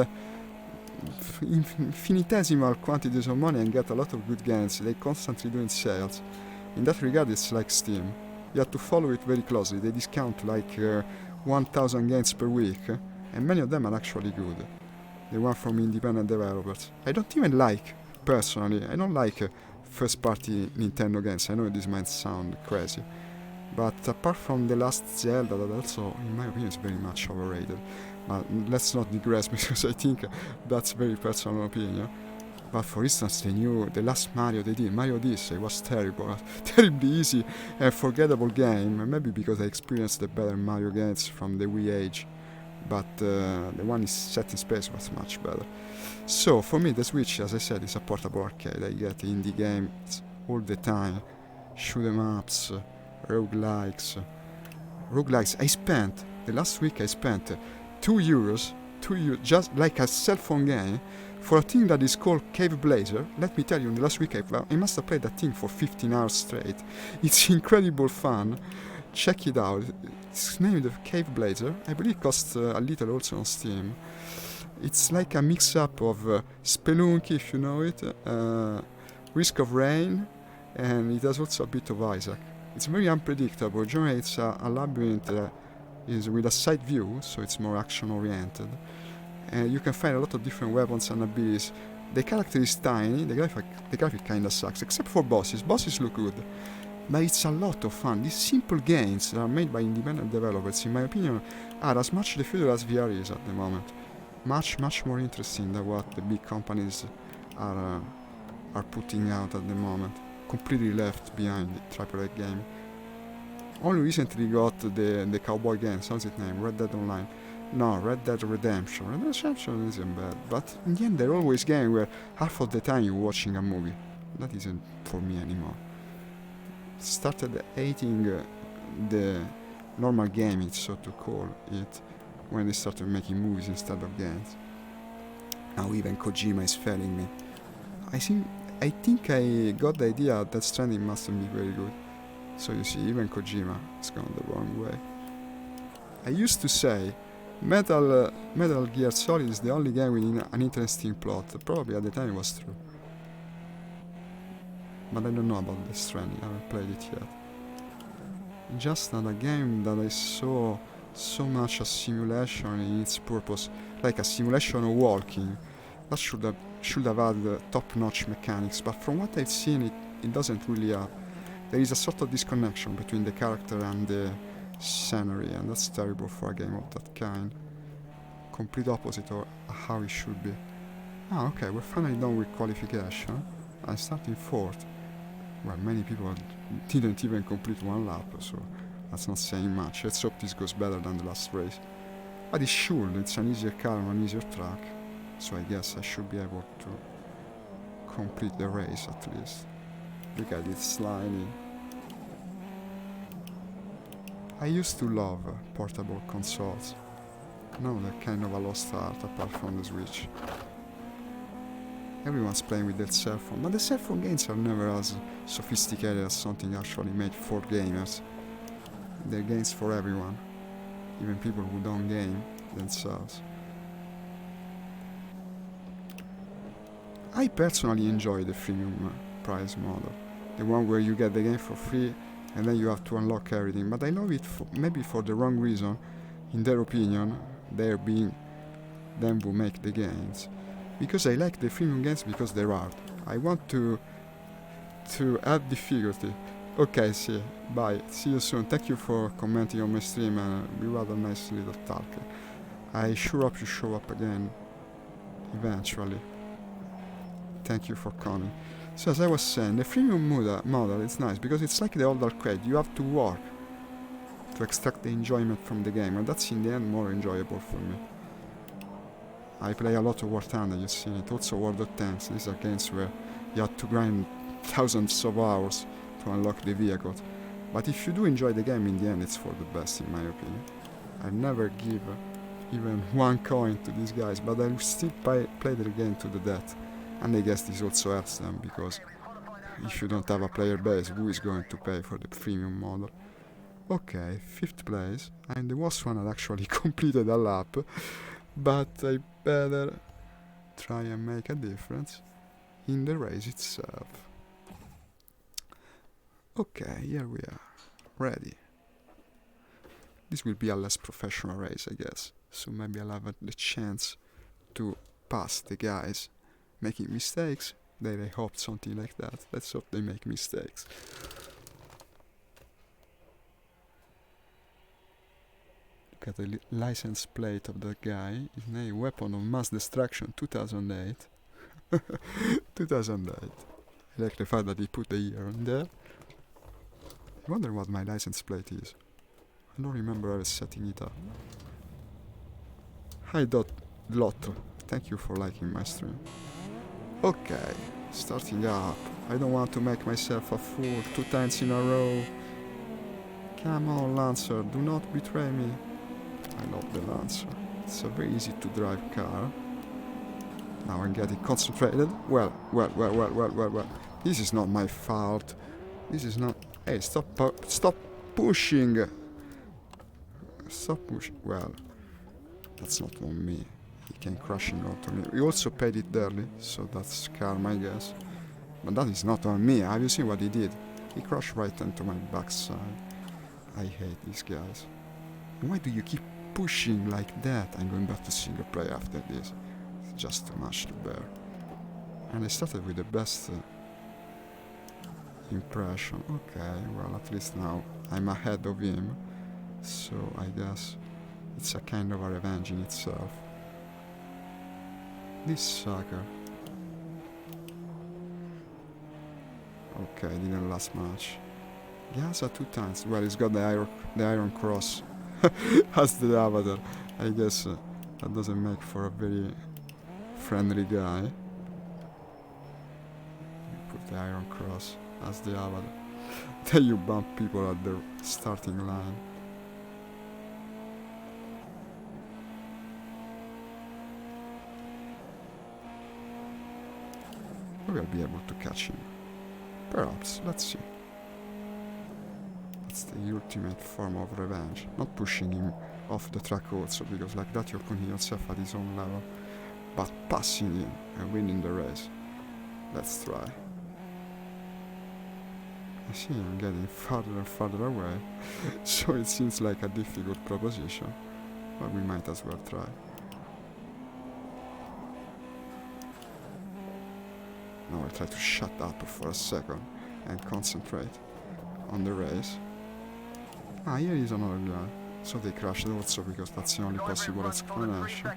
infinitesimal quantities of money and get a lot of good games. They constantly doing sales. In that regard, it's like Steam. You have to follow it very closely. They discount like 1,000 games per week, and many of them are actually good. The one from independent developers. I don't even like, personally, I don't like first-party Nintendo games. I know this might sound crazy, but apart from the last Zelda, that also, in my opinion, is very much overrated. But let's not digress, because I think that's very personal opinion. But for instance, the last Mario they did, Mario Odyssey, was terrible, terribly easy and forgettable game. Maybe because I experienced the better Mario games from the Wii age, but the one is set in space was much better. So for me, the Switch, as I said, is a portable arcade. I get indie games all the time, shoot 'em ups, roguelikes. I spent the last week. I spent €2, just like a cell phone game, for a thing that is called Cave Blazer. Let me tell you, in the last week I must have played that thing for 15 hours straight. It's incredible fun. Check it out. It's named Cave Blazer. I believe it costs a little also on Steam. It's like a mix-up of Spelunky, if you know it, Risk of Rain, and it has also a bit of Isaac. It's very unpredictable. Generally, it's a labyrinth is with a side view, so it's more action-oriented. And you can find a lot of different weapons and abilities. The character is tiny, the graphic kinda sucks, except for bosses. Bosses look good, but it's a lot of fun. These simple games that are made by independent developers, in my opinion, are as much the future as VR is at the moment. Much more interesting than what the big companies are putting out at the moment. Completely left behind the AAA game. Only recently got the cowboy games, how's it named? Red Dead Online. No, Red Dead Redemption. Red Dead Redemption isn't bad, but in the end they're always games where half of the time you're watching a movie. That isn't for me anymore. Started hating the normal gaming, so to call it, when they started making movies instead of games. Now even Kojima is failing me. I think I got the idea that Stranding mustn't be very good. So you see, even Kojima has gone the wrong way. I used to say Metal Gear Solid is the only game with an interesting plot. Probably at the time it was true. But I don't know about Death Stranding, I haven't played it yet. Just not a game that I saw so much a simulation in its purpose, like a simulation of walking, That should have had top-notch mechanics, but from what I've seen, it doesn't really have. There is a sort of disconnection between the character and the scenery, and that's terrible for a game of that kind. Complete opposite of how it should be. Ah, okay, we're finally done with qualification. I'm starting fourth. Well, many people didn't even complete one lap, so that's not saying much. Let's hope this goes better than the last race. But it should, it's an easier car on an easier track, so I guess I should be able to complete the race at least. Look at it sliding. I used to love portable consoles. Now they're kind of a lost art apart from the Switch. Everyone's playing with their cell phone, but the cell phone games are never as sophisticated as something actually made for gamers. They're games for everyone, even people who don't game themselves. I personally enjoy the freemium price model, the one where you get the game for free and then you have to unlock everything, but I love it maybe for the wrong reason. In their opinion, they're being them who make the games. Because I like the freemium games because they're hard. I want to add difficulty. Okay, see, bye. See you soon. Thank you for commenting on my stream and we had a nice little talk. I sure hope you show up again eventually. Thank you for coming. So as I was saying, the freemium model is nice because it's like the old arcade. You have to work to extract the enjoyment from the game, and that's in the end more enjoyable for me. I play a lot of War Thunder, you've seen it, also World of Tanks. These are games where you have to grind thousands of hours to unlock the vehicles. But if you do enjoy the game, in the end it's for the best in my opinion. I never give even one coin to these guys, but I still play the game to the death. And I guess this also helps them, because if you don't have a player base, who is going to pay for the freemium model? Okay, 5th place. I'm the worst one that actually completed a lap, but I better try and make a difference in the race itself. Okay, here we are, ready. This will be a less professional race, I guess, so maybe I'll have the chance to pass the guys making mistakes. I hope something like that. Let's hope they make mistakes. Look at the license plate of that guy. His name, Weapon of Mass Destruction 2008. 2008. I like the fact that he put the year on there. I wonder what my license plate is. I don't remember ever setting it up. Hi Lotto. Thank you for liking my stream. Okay, starting up. I don't want to make myself a fool 2 times in a row. Come on, Lancer, do not betray me. I love the Lancer. It's a very easy to drive car. Now I'm getting concentrated. Well. This is not my fault. This is not... Hey, stop pushing. Stop pushing. Well, that's not on me. He came crashing onto me. We also paid it dearly, so that's karma, I guess. But that is not on me. Have you seen what he did? He crashed right into my backside. I hate these guys. Why do you keep pushing like that? I'm going back to single player after this. It's just too much to bear. And I started with the best impression. Okay, well, at least now I'm ahead of him. So I guess it's a kind of a revenge in itself. This sucker. Okay, didn't last much. Gaza 2 times. Well, he's got the iron cross as the avatar. I guess that doesn't make for a very friendly guy. You put the iron cross as the avatar. Then you bump people at the starting line. We'll be able to catch him. Perhaps, let's see. That's the ultimate form of revenge. Not pushing him off the track also, because like that you're putting yourself at his own level. But passing him and winning the race. Let's try. I see him getting farther and farther away, so it seems like a difficult proposition, but we might as well try. Now I'll try to shut up for a second and concentrate on the race. Ah, here is another guy. So they crashed also because that's the only possible explanation.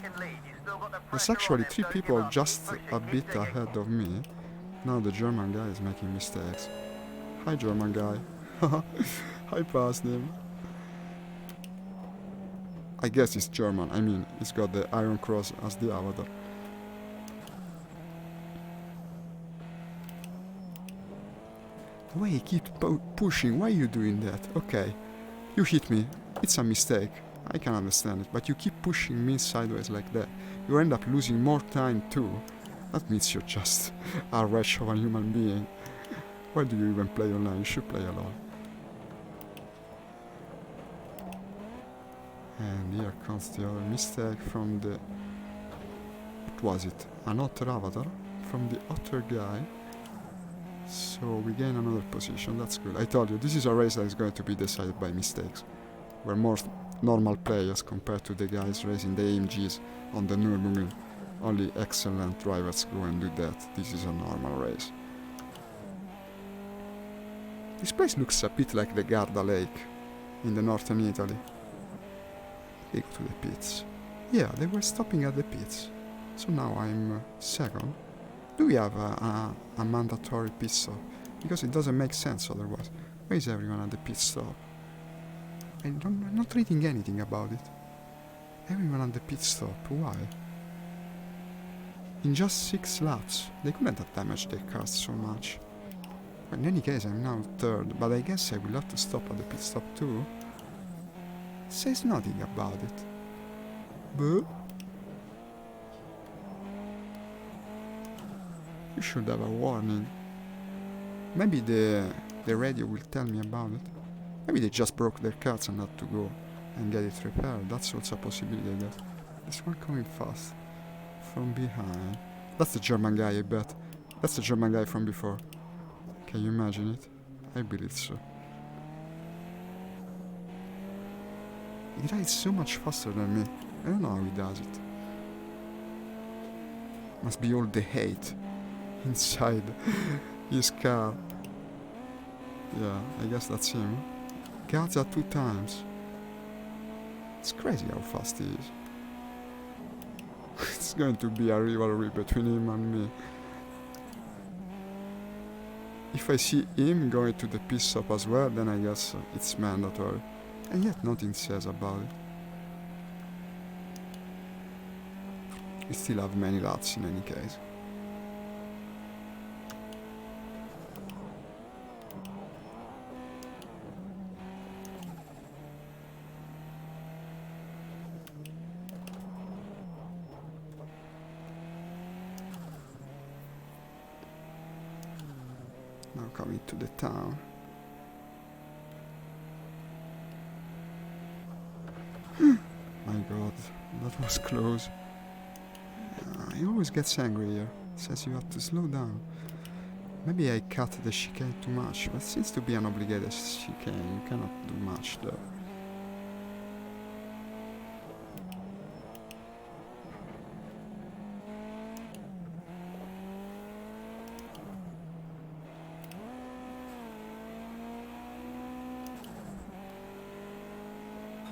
There's actually 3 people just a bit ahead of me. Now the German guy is making mistakes. Hi, German guy. I passed him. I guess he's German. I mean, he's got the Iron Cross as the avatar. The way he keeps pushing, why are you doing that? Okay, you hit me. It's a mistake. I can understand it, but you keep pushing me sideways like that. You end up losing more time too. That means you're just a wretch of a human being. Why do you even play online? You should play alone. And here comes the other mistake from the... What was it? An otter avatar? From the otter guy. So we gain another position, that's good. I told you, this is a race that is going to be decided by mistakes. We're more normal players compared to the guys racing the AMGs on the Nürburgring. Only excellent drivers go and do that. This is a normal race. This place looks a bit like the Garda Lake in the northern Italy. They go to the pits. Yeah, they were stopping at the pits. So now I'm second. Do we have a mandatory pit stop? Because it doesn't make sense otherwise. Why is everyone at the pit stop? I'm not reading anything about it. Everyone at the pit stop, why? In just 6 laps, they couldn't have damaged their cars so much. But in any case, I'm now third, but I guess I will have to stop at the pit stop too. It says nothing about it. But you should have a warning. Maybe the radio will tell me about it. Maybe they just broke their cars and had to go and get it repaired. That's also a possibility, I guess. This one coming fast. From behind. That's the German guy, I bet. That's the German guy from before. Can you imagine it? I believe so. He rides so much faster than me. I don't know how he does it. Must be all the hate inside his car. Yeah, I guess that's him. Gazza 2 times. It's crazy how fast he is. It's going to be a rivalry between him and me. If I see him going to the pit stop as well, then I guess it's mandatory. And yet nothing says about it. We still have many laps in any case. Now coming to the town. My god, that was close. He always gets angry here. Says you have to slow down. Maybe I cut the chicane too much, but seems to be an obligated chicane. You cannot do much though.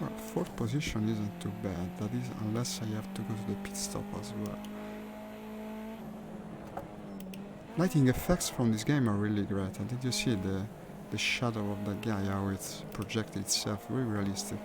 Well, 4th position isn't too bad, that is, unless I have to go to the pit stop as well. Lighting effects from this game are really great, and did you see the shadow of that guy, how it's projected itself, very realistic.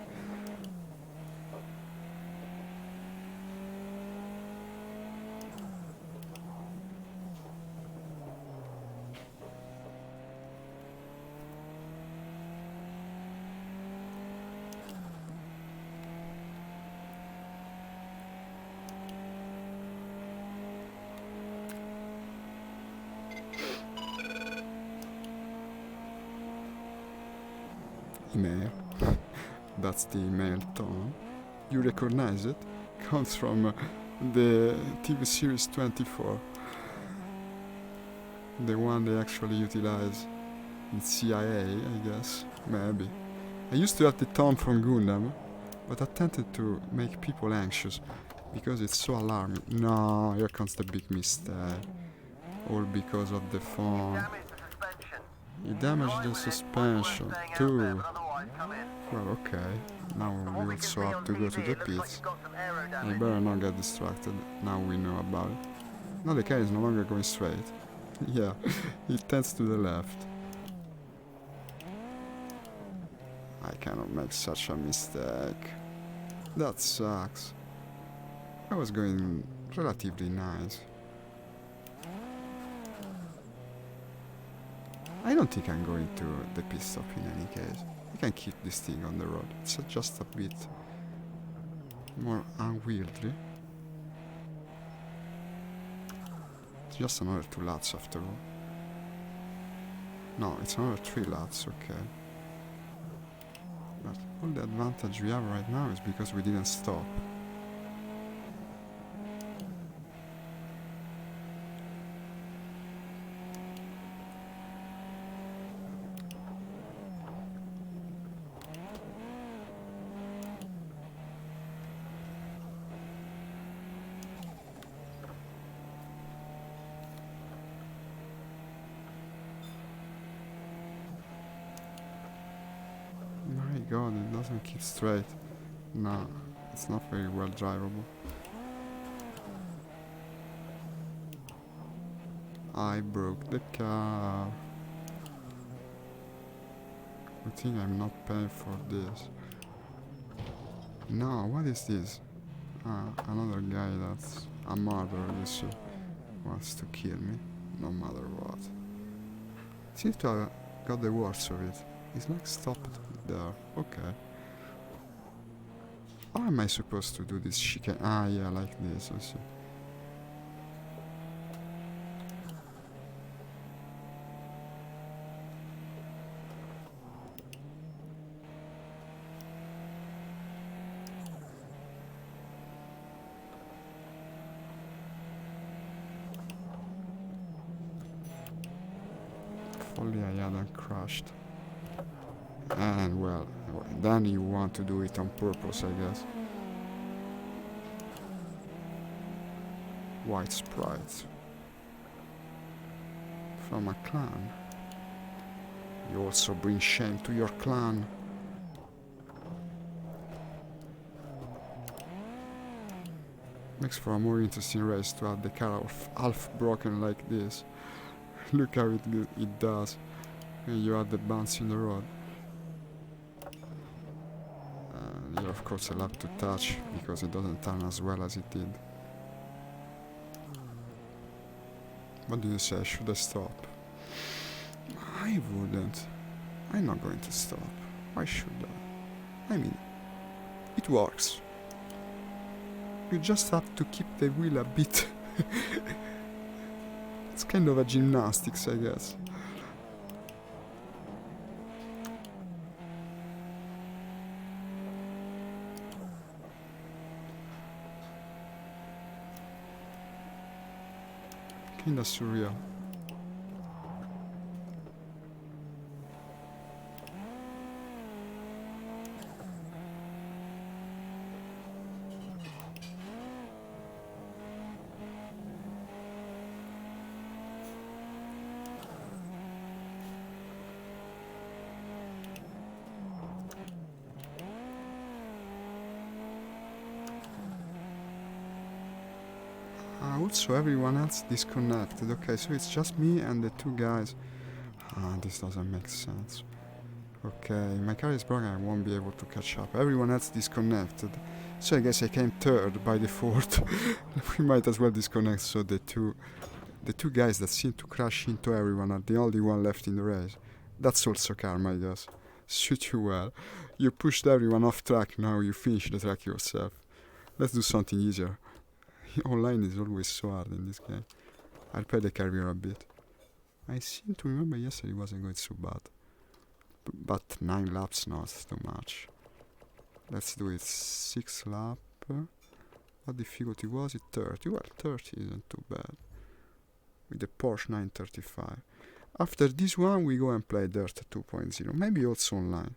Email. That's the email tone. You recognize it? Comes from the TV series 24. The one they actually utilize in CIA, I guess. Maybe. I used to have the tone from Gundam, but I tended to make people anxious because it's so alarming. No, here comes the big mistake. All because of the phone. Damage the suspension. He damaged the suspension too. Otherwise, come in. Well, okay. Now From we what we can also see have on to go TV, to the it looks like pits. you've got some aero You damage. better not get distracted. Now we know about it. Now the car is no longer going straight. Yeah, it tends to the left. I cannot make such a mistake. That sucks. I was going relatively nice. I don't think I'm going to the pit stop in any case. I can keep this thing on the road. It's just a bit more unwieldy. It's just another 2 laps after all. No, it's another 3 laps, okay. But all the advantage we have right now is because we didn't stop. My god, it doesn't keep straight. No, it's not very well drivable. I broke the car. I think I'm not paying for this. No, what is this? Another guy that's a murderer, you see, wants to kill me, no matter what. Seems to have got the worst of it. He's like stopped there. Okay. How am I supposed to do this chicane? Ah, yeah, like this, I see. If only I hadn't crashed. And well, then you want to do it on purpose, I guess. White sprites. From a clan. You also bring shame to your clan. Makes for a more interesting race to have the car half broken like this. Look how it does. And you have the bounce in the road. You're of course allowed to touch because it doesn't turn as well as it did. What do you say? Should I stop? I wouldn't. I'm not going to stop. Why should I? I mean, it works. You just have to keep the wheel a bit. It's kind of a gymnastics, I guess. Kinda surreal. Also, everyone else disconnected. Okay, so it's just me and the 2 guys. This doesn't make sense. Okay, my car is broken, I won't be able to catch up. Everyone else disconnected. So I guess I came third by default. We might as well disconnect so the two guys that seem to crash into everyone are the only one left in the race. That's also karma, I guess. Suit you well. You pushed everyone off track, now you finish the track yourself. Let's do something easier. Online is always so hard in this game. I'll play the career a bit. I seem to remember yesterday wasn't going so bad. But 9 laps now is too much. Let's do it 6 lap. What difficulty was it? 30. Well, 30 isn't too bad. With the Porsche 935. After this one we go and play Dirt 2.0. Maybe also online.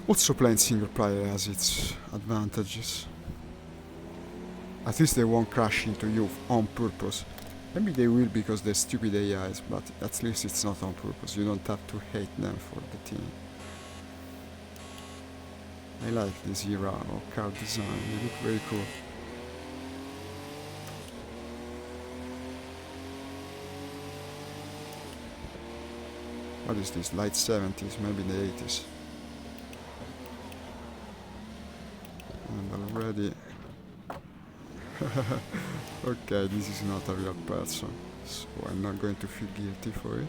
Also, playing single player has its advantages. At least they won't crash into you on purpose. Maybe they will because they're stupid AIs, but at least it's not on purpose. You don't have to hate them for the team. I like this era of car design, they look very cool. What is this, late 70s, maybe the 80s? And already... Okay, this is not a real person, so I'm not going to feel guilty for it.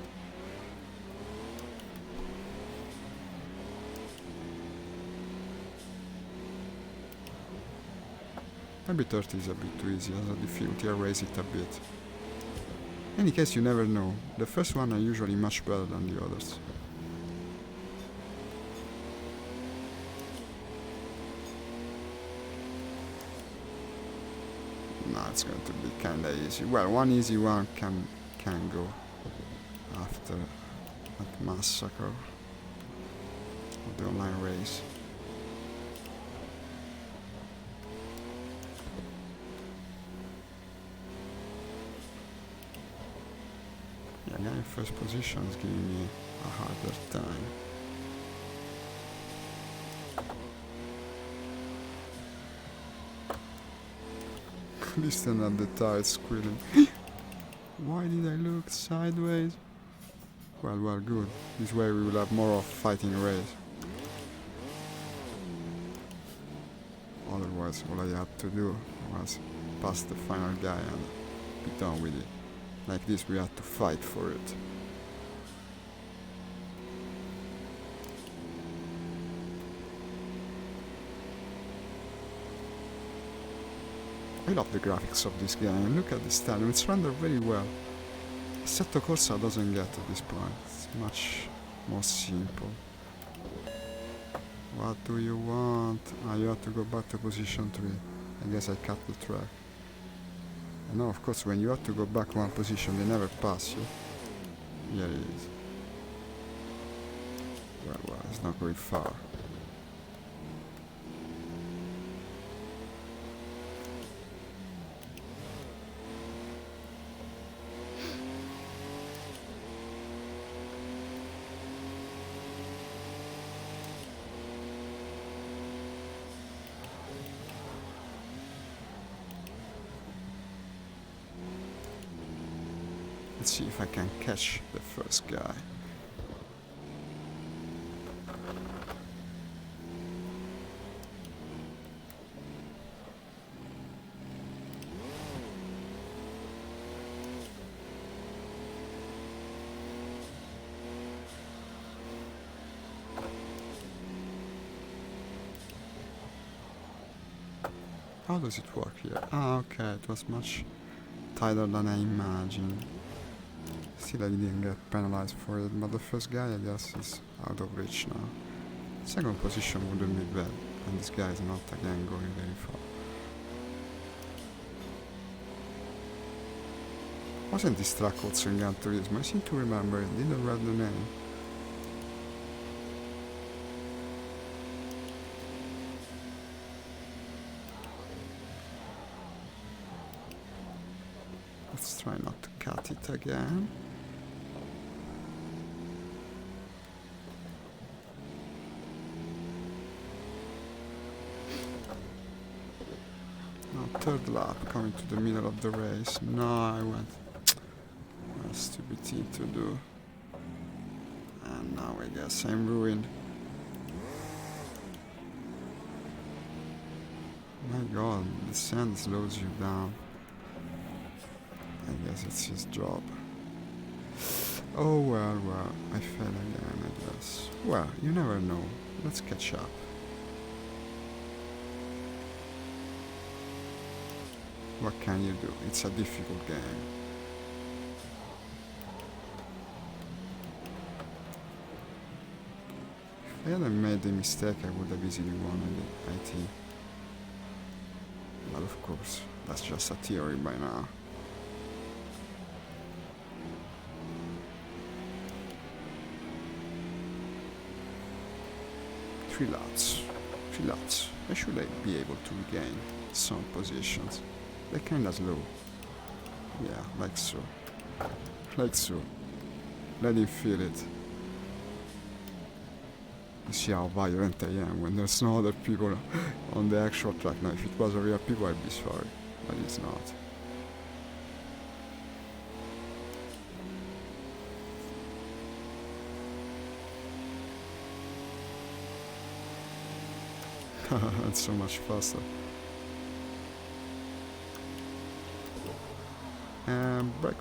Maybe 30 is a bit too easy as a difficulty, I'll raise it a bit. In any case, you never know. The first one are usually much better than the others. No, it's going to be kinda easy. Well, one easy one can go after that massacre of the online race. Yeah, guy in first position is giving me a harder time. Listen at the tires squealing. Why did I look sideways? Well, good. This way we will have more of fighting race. Otherwise, all I had to do was pass the final guy and be done with it. Like this, we had to fight for it. I love the graphics of this game, and look at the style, it's rendered very well. Assetto Corsa doesn't get to this point, it's much more simple. What do you want? Ah, you have to go back to position 3. I guess I cut the track. And now, of course, when you have to go back one position, they never pass you. Here it is. Well, it's not going far. Let's see if I can catch the first guy. How does it work here? Ah, okay, it was much tighter than I imagined. Still I didn't get penalized for it, but the first guy I guess is out of reach now. Second position wouldn't be bad, and this guy is not again going very far. Wasn't this track also in Gran Turismo? I seem to remember it, didn't read the name. Let's try not to cut it again. Now third lap, coming to the middle of the race. No, I went. What a stupid thing to do. And now I guess I'm ruined. My god, the sand slows you down. I guess it's his job. Oh well, I fell again, I guess. Well, you never know. Let's catch up. What can you do? It's a difficult game. If I hadn't made the mistake, I would have easily won the IT. But of course, that's just a theory by now. 3 laps. 3 laps. I should be able to regain some positions. They're kinda slow. Yeah, like so. Like so. Let him feel it. You see how violent I am when there's no other people on the actual track. Now, if it was a real people, I'd be sorry. But it's not. It's so much faster. And break.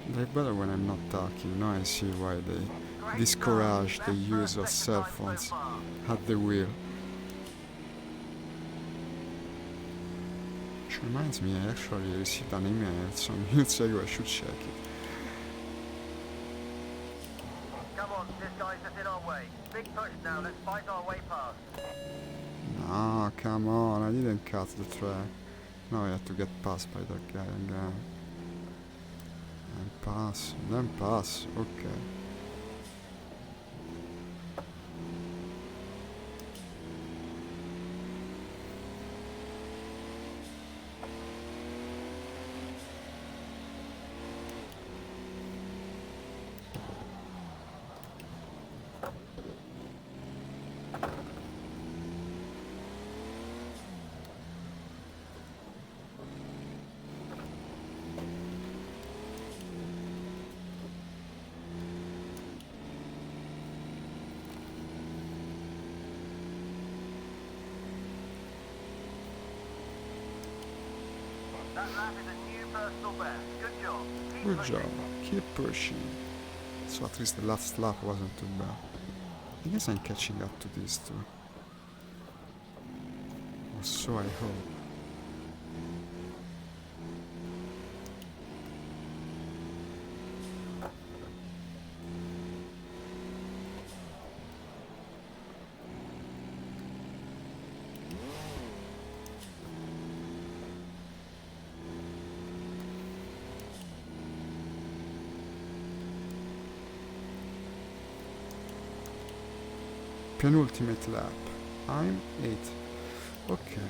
They're better when I'm not talking. Now I see why they discourage the use of cell phones at the wheel. Which reminds me, I actually received an email some minutes ago. I should check it. Come on, this guy's just in our way. Big push now, let's fight our way past. No, come on, I didn't cut the track. Now I have to get passed by that guy again. And pass, then pass, okay. That lap is a new personal best. Good job. Keep Good pushing. job, keep pushing. So at least the last lap wasn't too bad. I guess I'm catching up to these two. Or so I hope. Penultimate lap. I'm 8. Okay.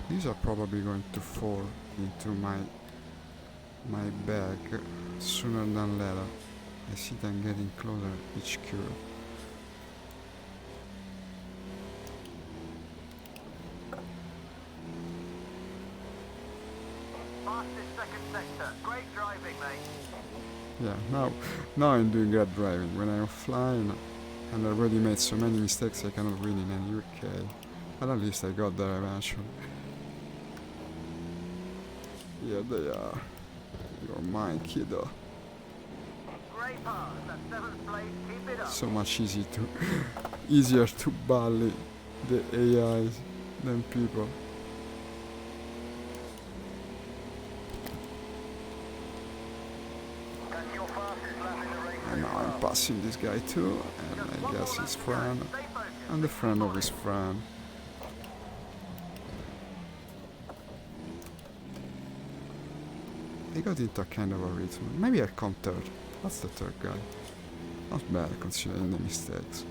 These are probably going to fall into my bag sooner than later. I see them getting closer each curve. Fastest second sector. Great driving, mate. Yeah, now I'm doing great driving. When I'm flying and I already made so many mistakes I cannot win in any UK. But at least I got there eventually. Here they are. You're mine, kiddo. Great pass. That's 7th place. Keep it up. So much easier to bully the AIs than people. That's your fastest lap in the race. And now I'm passing this guy too, and I guess his friend, Stay focused. and the friend of his friend. I got into a kind of a rhythm. Maybe I come third. That's the third guy. Not bad considering the mistakes.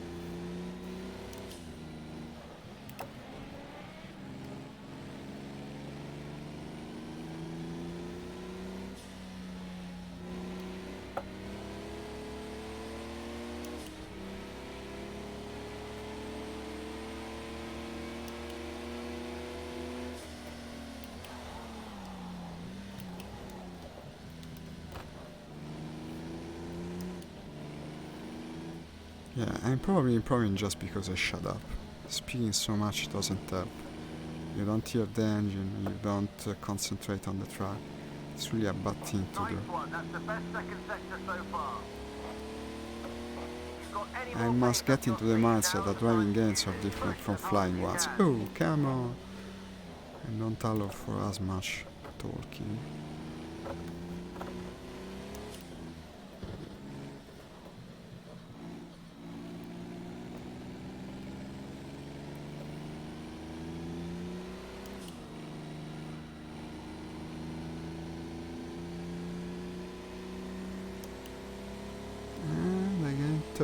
Yeah, I'm probably improving just because I shut up. Speaking so much doesn't help. You don't hear the engine, you don't concentrate on the track. It's really a bad thing to do. Nice one. That's the best second sector so far. You've got any I more must pace get up into your the speed mindset now, that the driving time gains is are different push from as hard flying as you ones. can. Oh, come on! And don't allow for as much talking.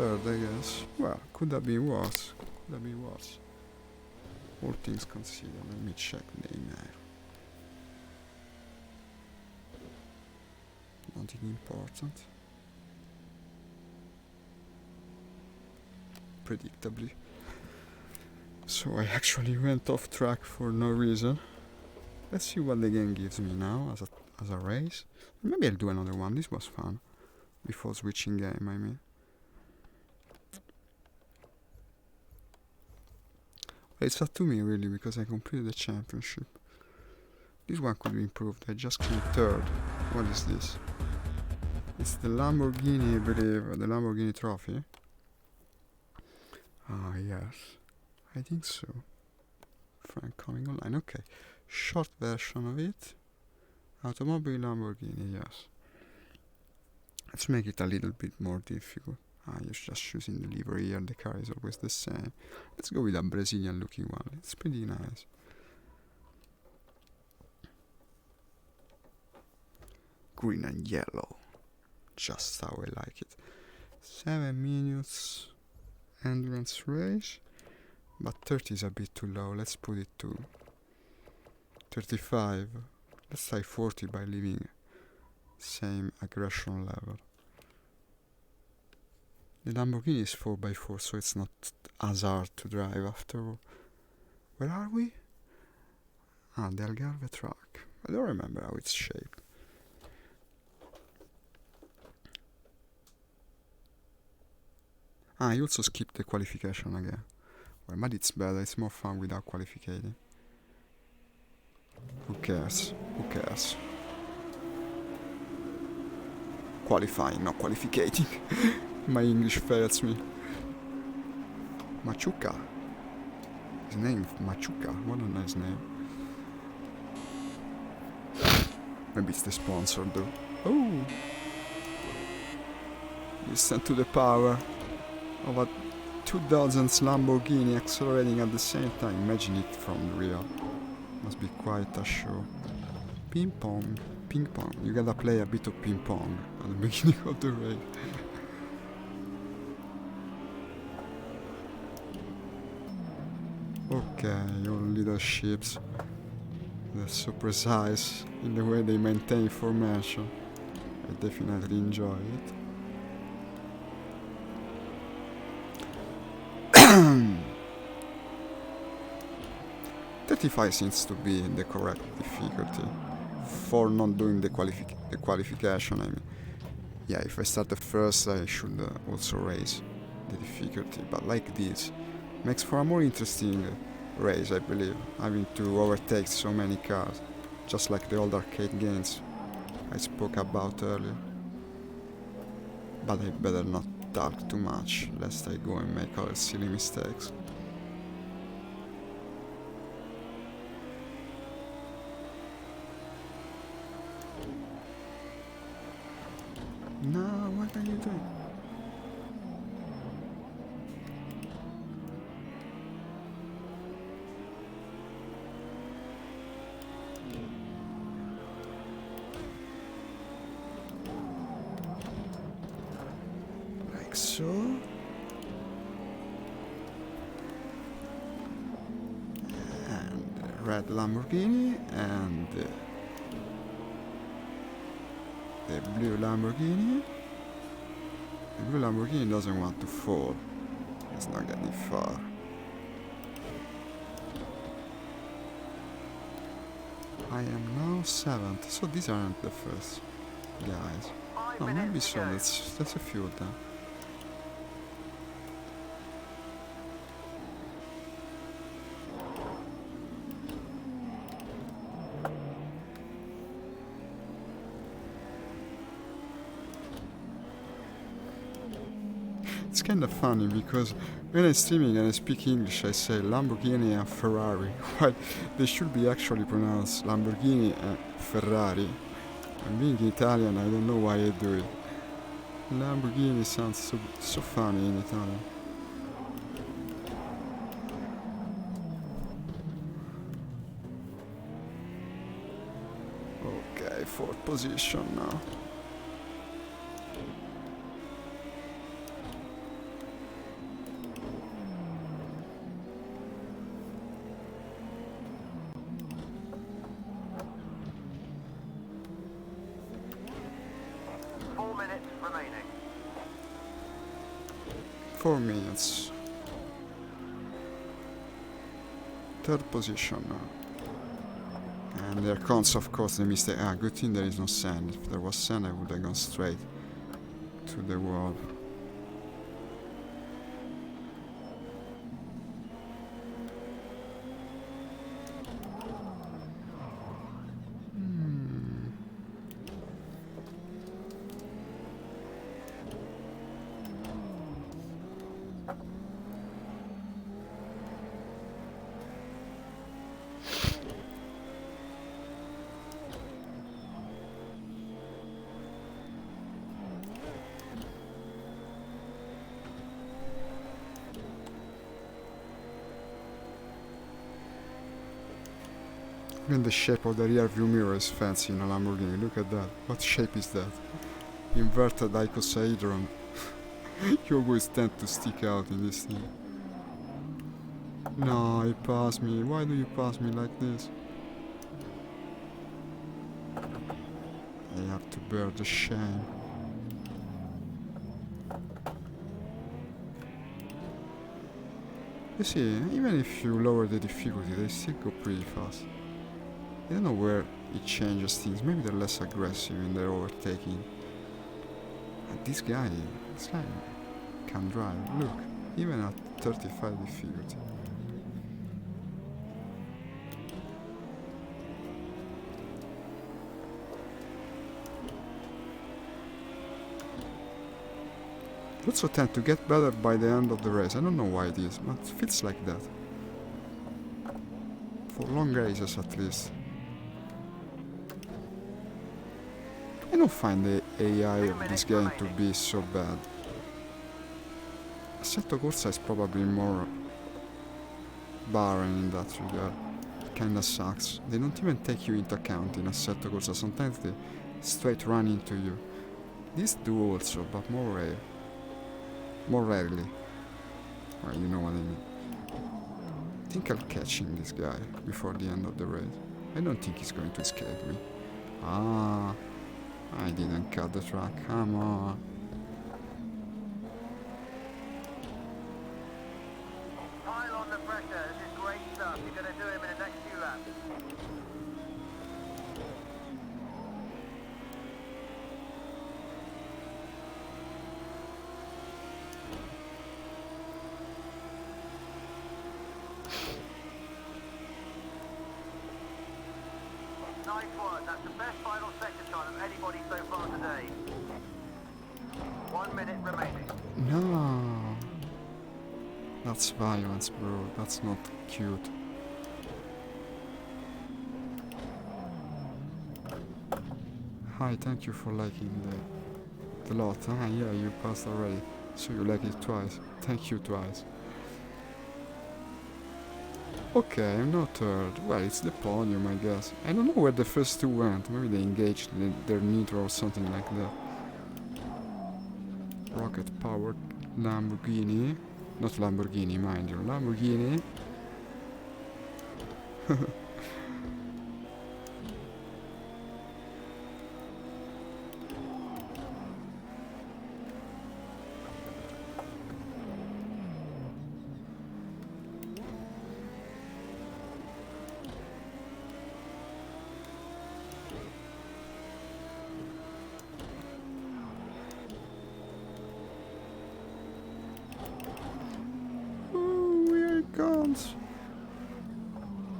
third, I guess. Well, could have been worse. Could have been worse. All things considered, let me check the email. Nothing important. Predictably. So I actually went off track for no reason. Let's see what the game gives me now as a race. Maybe I'll do another one. This was fun. Before switching game, I mean. It's up to me really because I completed the championship. This one could be improved. I just came third. What is this? It's the Lamborghini, I believe, the Lamborghini trophy. Ah, yes. I think so. Frank coming online. Okay. Short version of it. Automobile Lamborghini, yes. Let's make it a little bit more difficult. You're just choosing the livery here. The car is always the same. Let's go with a Brazilian looking one. It's pretty nice. Green and yellow. Just how I like it. 7 minutes endurance race. But 30 is a bit too low. Let's put it to 35. Let's try 40 by leaving same aggression level. The Lamborghini is 4x4, so it's not as hard to drive after all. Where are we? The Algarve track. I don't remember how it's shaped. I also skipped the qualification again. Well, but it's better, it's more fun without qualifying. Who cares? Who cares? Qualifying, not qualificating. My English fails me. Machuca. His name, Machuca. What a nice name. Maybe it's the sponsor though. Oh! Listen to the power of a 2000s Lamborghini accelerating at the same time. Imagine it from the real. Must be quite a show. Ping pong. Ping pong. You gotta play a bit of ping pong at the beginning of the race. Okay, your little ships. They're so precise in the way they maintain formation. I definitely enjoy it. 35 seems to be the correct difficulty for not doing the qualification. I mean, yeah, if I start first, I should also raise the difficulty. But like this, makes for a more interesting race, I believe, having to overtake so many cars, just like the old arcade games I spoke about earlier. But I better not talk too much, lest I go and make other silly mistakes. No, what are you doing? Like so. And red Lamborghini and the blue Lamborghini. The blue Lamborghini doesn't want to fall. It's not getting far. I am now 7th, so these aren't the first guys. Oh, maybe so, that's a few of them. It's kind of funny because when I'm streaming and I speak English, I say Lamborghini and Ferrari, while they should be actually pronounced Lamborghini and Ferrari. And being Italian, I don't know why I do it. Lamborghini sounds so funny in Italian. Okay, 4th position now. 4 minutes. Third position now. And there comes, of course, the mistake. Ah, good thing there is no sand. If there was sand, I would have gone straight to the wall. Even the shape of the rear view mirror is fancy in a Lamborghini. Look at that. What shape is that? Inverted icosahedron. You always tend to stick out in this thing. No, he passed me. Why do you pass me like this? I have to bear the shame. You see, even if you lower the difficulty, they still go pretty fast. I don't know where it changes things. Maybe they're less aggressive in their overtaking. And this guy, can drive. Look, even at 35 difficulty. I also tend to get better by the end of the race. I don't know why it is, but it feels like that. For long races at least. I don't find the AI of this game to be so bad. Assetto Corsa is probably more barren in that regard. Kinda sucks. They don't even take you into account in Assetto Corsa. Sometimes they straight run into you. These do also, but more rare. More rarely. Well, you know what I mean. I think I'll catch him, this guy, before the end of the race. I don't think he's going to escape me. Ah, I didn't cut the track. Come on. Pile on the pressure. This is great stuff. You're going to do him in the next few laps. Nice one. That's the best final sector time of anybody so far today. 1 minute remaining. No. That's violence, bro. That's not cute. Hi, thank you for liking the lot. Ah, yeah, you passed already. So you like it twice. Thank you twice. Okay, I'm not third. Well, it's the podium, I guess. I don't know where the first two went. Maybe they engaged their nitro or something like that. Rocket-powered Lamborghini. Not Lamborghini, mind you. Lamborghini.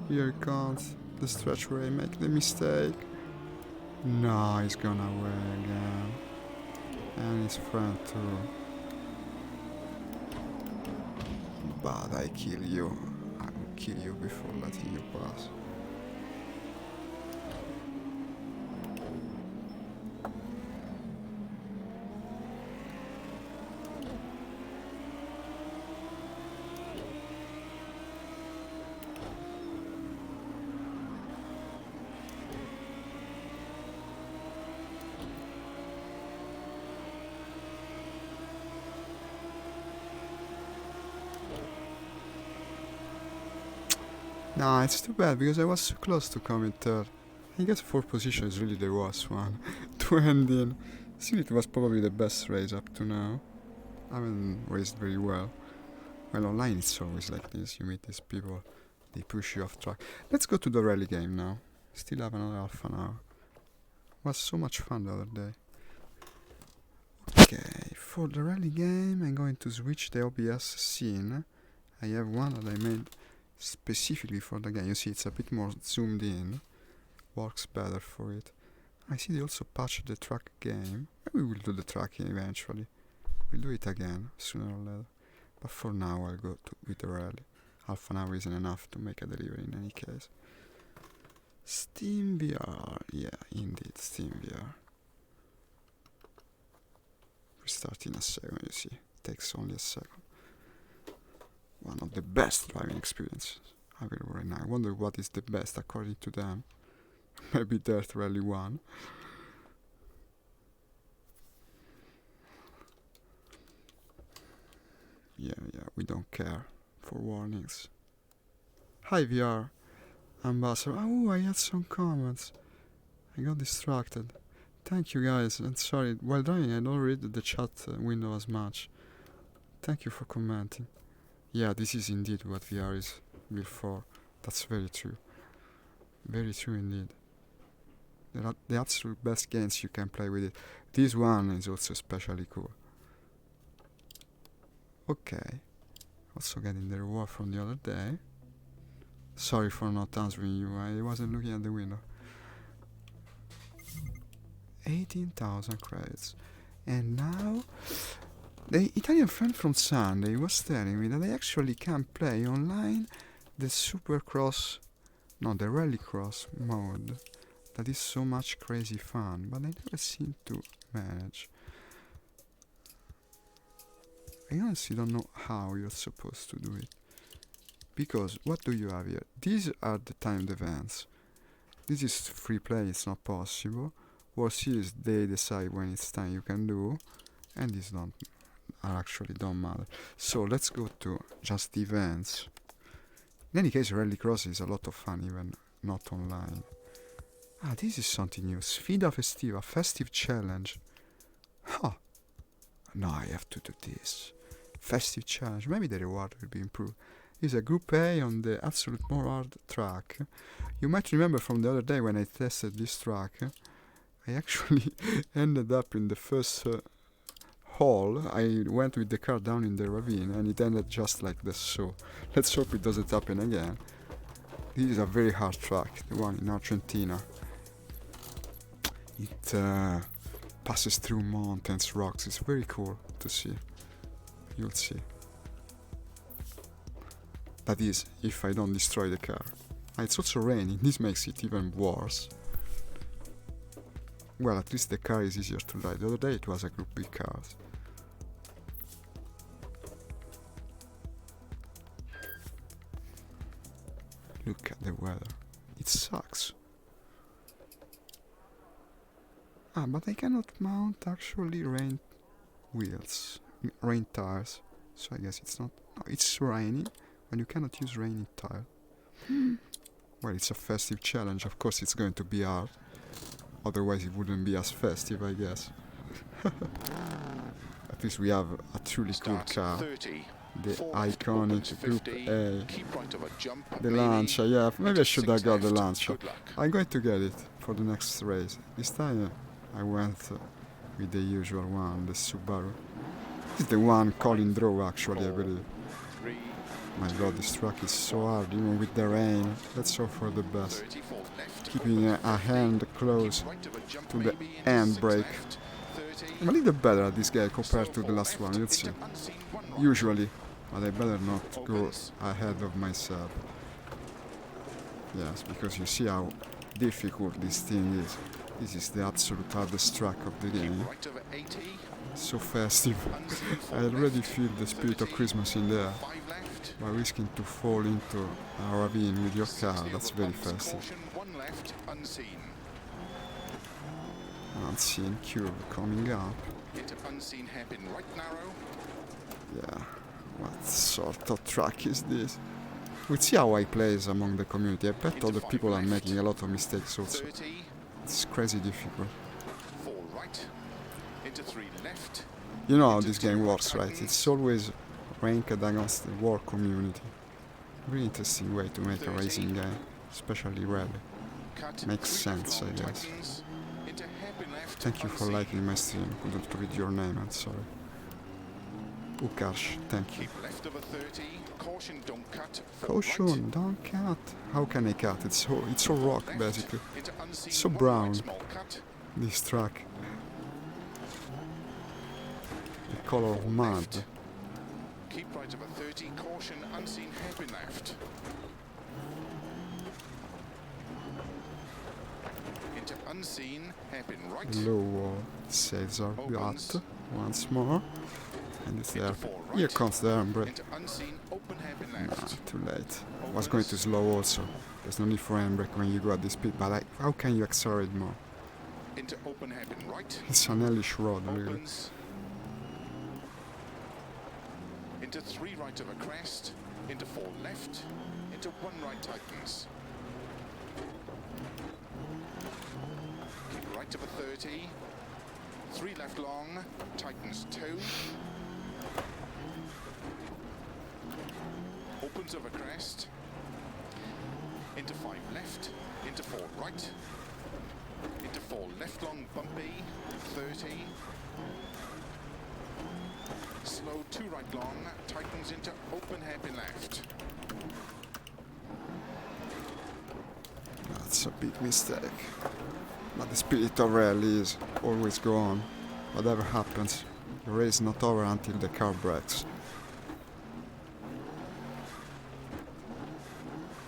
Here comes the stretch where I make the mistake. No, he's gone away again. And his friend too. But I kill you. I will kill you before letting you pass. Nah, it's too bad because I was so close to coming third. I guess fourth position is really the worst one to end in. Still, it was probably the best race up to now. I haven't raced very well. Well, online it's always like this. You meet these people, they push you off track. Let's go to the rally game now. Still have another half an hour. Was so much fun the other day. Okay, for the rally game I'm going to switch the OBS scene. I have one that I made specifically for the game. You see it's a bit more zoomed in. Works better for it. I see they also patched the track game. Maybe we'll do the tracking eventually. We'll do it again, sooner or later. But for now I'll go with the rally. Half an hour isn't enough to make a delivery in any case. Steam VR. Yeah, indeed, Steam VR. Restart in a second, you see. Takes only a second. One of the best driving experiences available right now. I wonder what is the best according to them. Maybe Dirt Rally 1. Yeah, we don't care for warnings. Hi VR Ambassador. Oh, I had some comments. I got distracted. Thank you guys, and sorry, while driving I don't read the chat window as much. Thank you for commenting. Yeah, this is indeed what VR is built for. That's very true. Very true indeed. They're the absolute best games you can play with it. This one is also especially cool. Okay. Also getting the reward from the other day. Sorry for not answering you, I wasn't looking at the window. 18,000 credits. And now, the Italian friend from Sunday was telling me that I actually can play online the Supercross, no, the Rallycross mode. That is so much crazy fun, but I never seem to manage. I honestly don't know how you're supposed to do it. Because, what do you have here? These are the timed events. This is free play, it's not possible. World Series, they decide when it's time you can do. And these don't matter. So, let's go to just events. In any case, Rallycross is a lot of fun, even not online. Ah, this is something new. Sfida Festiva, festive challenge. Huh. No, I have to do this. Festive challenge. Maybe the reward will be improved. This is a Group A on the Absolute More Hard track. You might remember from the other day when I tested this track, I actually ended up in the first hole. I went with the car down in the ravine and it ended just like this. So let's hope it doesn't happen again. This is a very hard track, the one in Argentina. It passes through mountains, rocks. It's very cool to see. You'll see. That is, if I don't destroy the car. It's also raining. This makes it even worse. Well, at least the car is easier to ride. The other day it was a Group B car. Look at the weather. It sucks. Ah, but I cannot mount actually rain tires. So I guess it's not. No, it's raining, and you cannot use rainy tire. Well, it's a festive challenge. Of course, it's going to be hard. Otherwise, it wouldn't be as festive, I guess. At least we have a truly cool car. 30. The iconic Group A. Keep right of a jump, The Lancia, yeah. Maybe I should have got the Lancia. Good luck. I'm going to get it for the next race. This time I went with the usual one, the Subaru. This is the one Colin drove actually, I believe. 3, My god, this track is so hard, even with the rain. Let's hope for the best. 34 left. Keeping a hand close Right of a jump, to the maybe into handbrake. 6 left. 30. I'm a little better at this guy compared to the last one, you'll Into see. unseen one right. Usually, but I better not go ahead of myself. Yes, because you see how difficult this thing is. This is the absolute hardest track of the game. Right over 80. So festive. Unseen 4 I already left. feel the spirit of Christmas in there. 5 left. By risking to fall into a ravine with your car, 60 that's over very bumps, festive. caution, 1 left, unseen. Unseen curve coming up. Into unseen hairpin right narrow. Yeah, what sort of track is this? We'll see how I plays among the community. I bet other people are making a lot of mistakes also. 30. It's crazy difficult. 4 right. Into 3 left. You know how Into this two game right works, right? tightens. It's always ranked against the war community. Really interesting way to make a 30. racing game, especially rally. Cut. Makes 3 left sense, I long guess. tightens. Into hairpin left. Thank you for unseen. liking my stream. Couldn't read your name, I'm sorry. Ukarsh, thank you. Keep left of a 30. Caution, don't cut. Fall Caution, right. don't cut. How can I cut? It's all rock, Left. basically. Into unseen. So one brown. Right, small cut. This track. The color of Fall mud. left. Keep right of a 30. Caution, unseen hairpin left. Into unseen hairpin right. Low wall. Sails are Opens. got once more. And it's Into there. 4 right. Here comes the handbrake. Into unseen open hairpin Nah, left. too late. I was going too slow also. There's no need for handbrake when you go at this speed, but how can you accelerate more? Into open hairpin right. It's an hellish road, really. Opens. Into 3 right of a crest. Into 4 left. Into 1 right tightens. Keep right of a 30. 3 left long. Tightens 2. Opens of a crest. Into 5 left. Into 4 right. Into 4 left long bumpy. 30. Slow 2 right long, tightens into open hairpin left. That's a big mistake. But the spirit of rally is always go on. Whatever happens, the race is not over until the car brakes.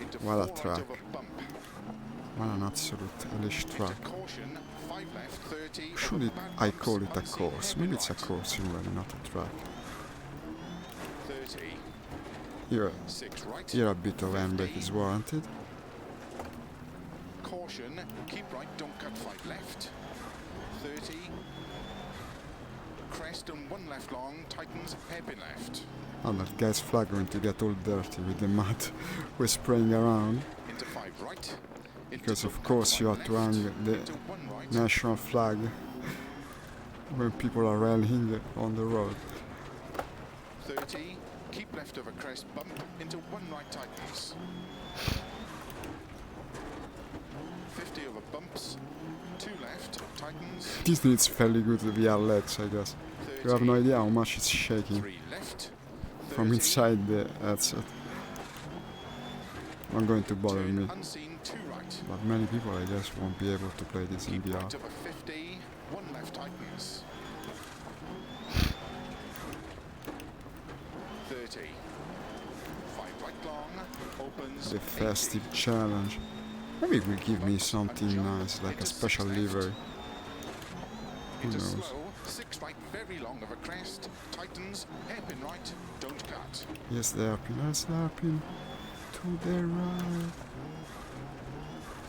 Into What a 4 track. right of a bump. What an absolute hellish track. Into caution, 5 left, 30. Should over it, bad I bumps, call it a unseen course. hairpin Maybe it's a right. course really, not a track. 30. Here, 6 right. here a bit of handbrake is warranted. Caution, keep right, don't cut 5 left. 30. Crest and 1 left long, tightens hairpin left. Oh, that guy's flag going to get all dirty with the mud we're spraying around. Into 5 right. Into Because don't of cut course 5 you have to left. hang the Into 1 right. national flag when people are rallying on the road. 30, keep left of a crest bump, into 1 right tightens. 50 over bumps, 2 left, tightens. This needs fairly good VR LEDs, I guess. 30, You have no idea how much it's shaking 3 left, 30, from inside the headset. Not going to bother turn me, unseen 2 right. but many people I guess won't be able to play this in Keep VR. right of a 50, 1 left tightens. 30, 5 right long, opens. The 80. festive challenge. Maybe it will give me something nice, like a special livery. Who Into knows? slow, 6 right, very long of a crest, tightens, hairpin right, don't cut. Yes, the hairpin, yes, the hairpin. To the right.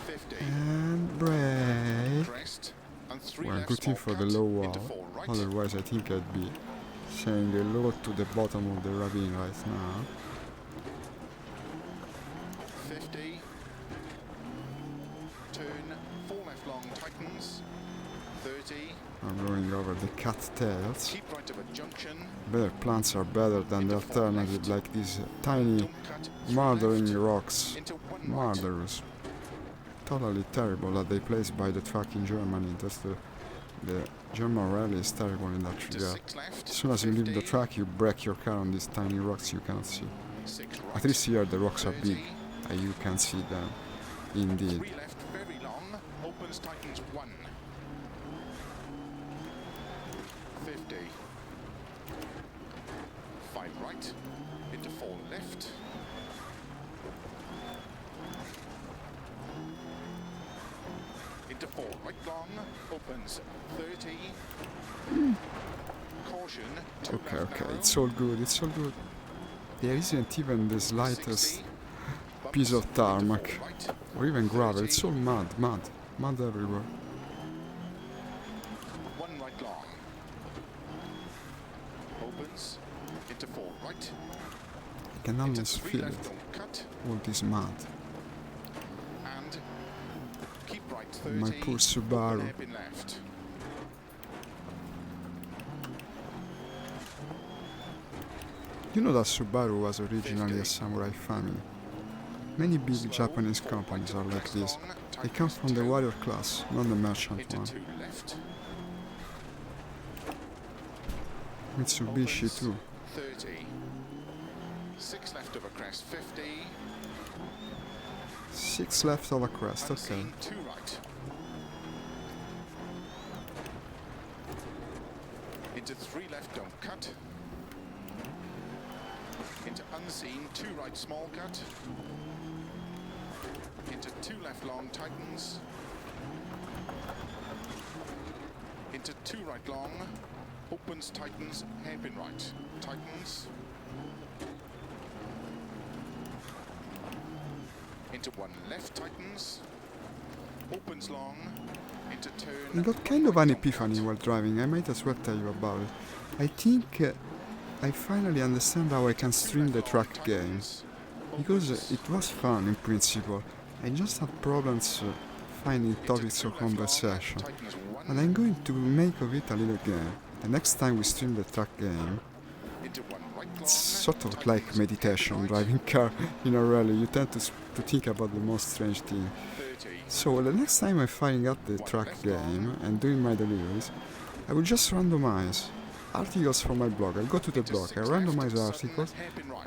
50, And brake. crest, and 3 We're left, rooting small for the cut, low into wall. 4 right, Otherwise, I think I'd be saying hello to the bottom of the ravine right now. 50, turn, 4 left long, tightens, 30, I'm going over the cattails. keep right of a junction, Better plants are better than the alternative, like these tiny don't cut, 3 murdering left, rocks. into 1 right, Murderers. Totally terrible that they placed by the track in Germany. That's the German rally is terrible in that into regard. 6 left, As soon as you leave the 50, track, you break your car on these tiny rocks you cannot see. 6 right, At least here the rocks are 30, big, and you can see them. Indeed. 3 left, very long, opens, tightens 1. 50. 5 right, into 4 left. Into 4 right long, opens 30. Caution, 2 Okay, left okay, narrow, it's all good, it's all good. There isn't even the slightest 60, piece of bumps, into 4 tarmac, right, or even gravel. It's 30. all mud everywhere. 1 right long. Opens, into 4 right, I can into almost 3 feel left it, long cut, all this mud. and keep right 30. My poor open Subaru. hairpin left. You know that Subaru was originally a samurai family. Many big Slow, Japanese 4 companies right are of a like crest this. long, They come tightens from the 2, warrior class, not the merchant into one. 2 left, Mitsubishi opens, too. 30, 6 left of a crest, 50, 6 left of a crest, okay. unseen, 2 right, into 3 left, don't cut, into unseen, 2 right, small cut, into 2 left, long, tightens, into 2 right, long, opens, tightens, hairpin right, tightens, into 1 left, tightens, opens long, into turn, I got 1 kind of right, an don't epiphany cut. while driving, I might as well tell you about it. I think I finally understand how I can stream the track game. Because it was fun in principle. I just had problems finding topics of conversation. And I'm going to make of it a little game. The next time we stream the track game, it's sort of like meditation, driving car in a rally. You tend to think about the most strange thing. So the next time I'm firing up the track game and doing my deliveries, I will just randomize articles from my blog. I go to the blog, I randomize articles,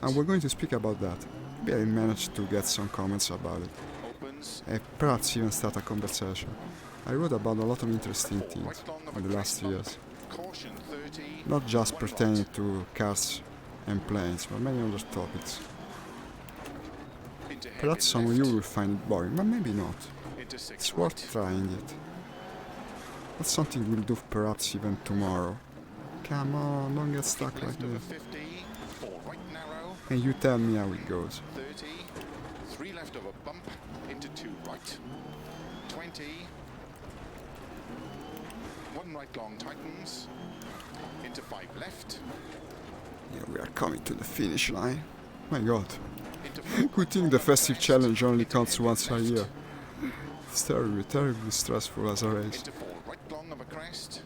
and we're going to speak about that. Maybe I managed to get some comments about it. Perhaps even start a conversation. I wrote about a lot of interesting things in the last years. Not just pertaining to cars and planes, but many other topics. Perhaps some of you will find it boring, but maybe not. It's worth trying it. That's something we'll do perhaps even tomorrow. Come on, don't get stuck like this. And you tell me how it goes. 30, 3 left of a bump, into 2 right, 20, 1 right long tightens, into 5 left, Yeah, we are coming to the finish line. My god. into 4 Good thing the festive challenge only comes once a year. It's terribly stressful as a race. into 4 right long of a crest,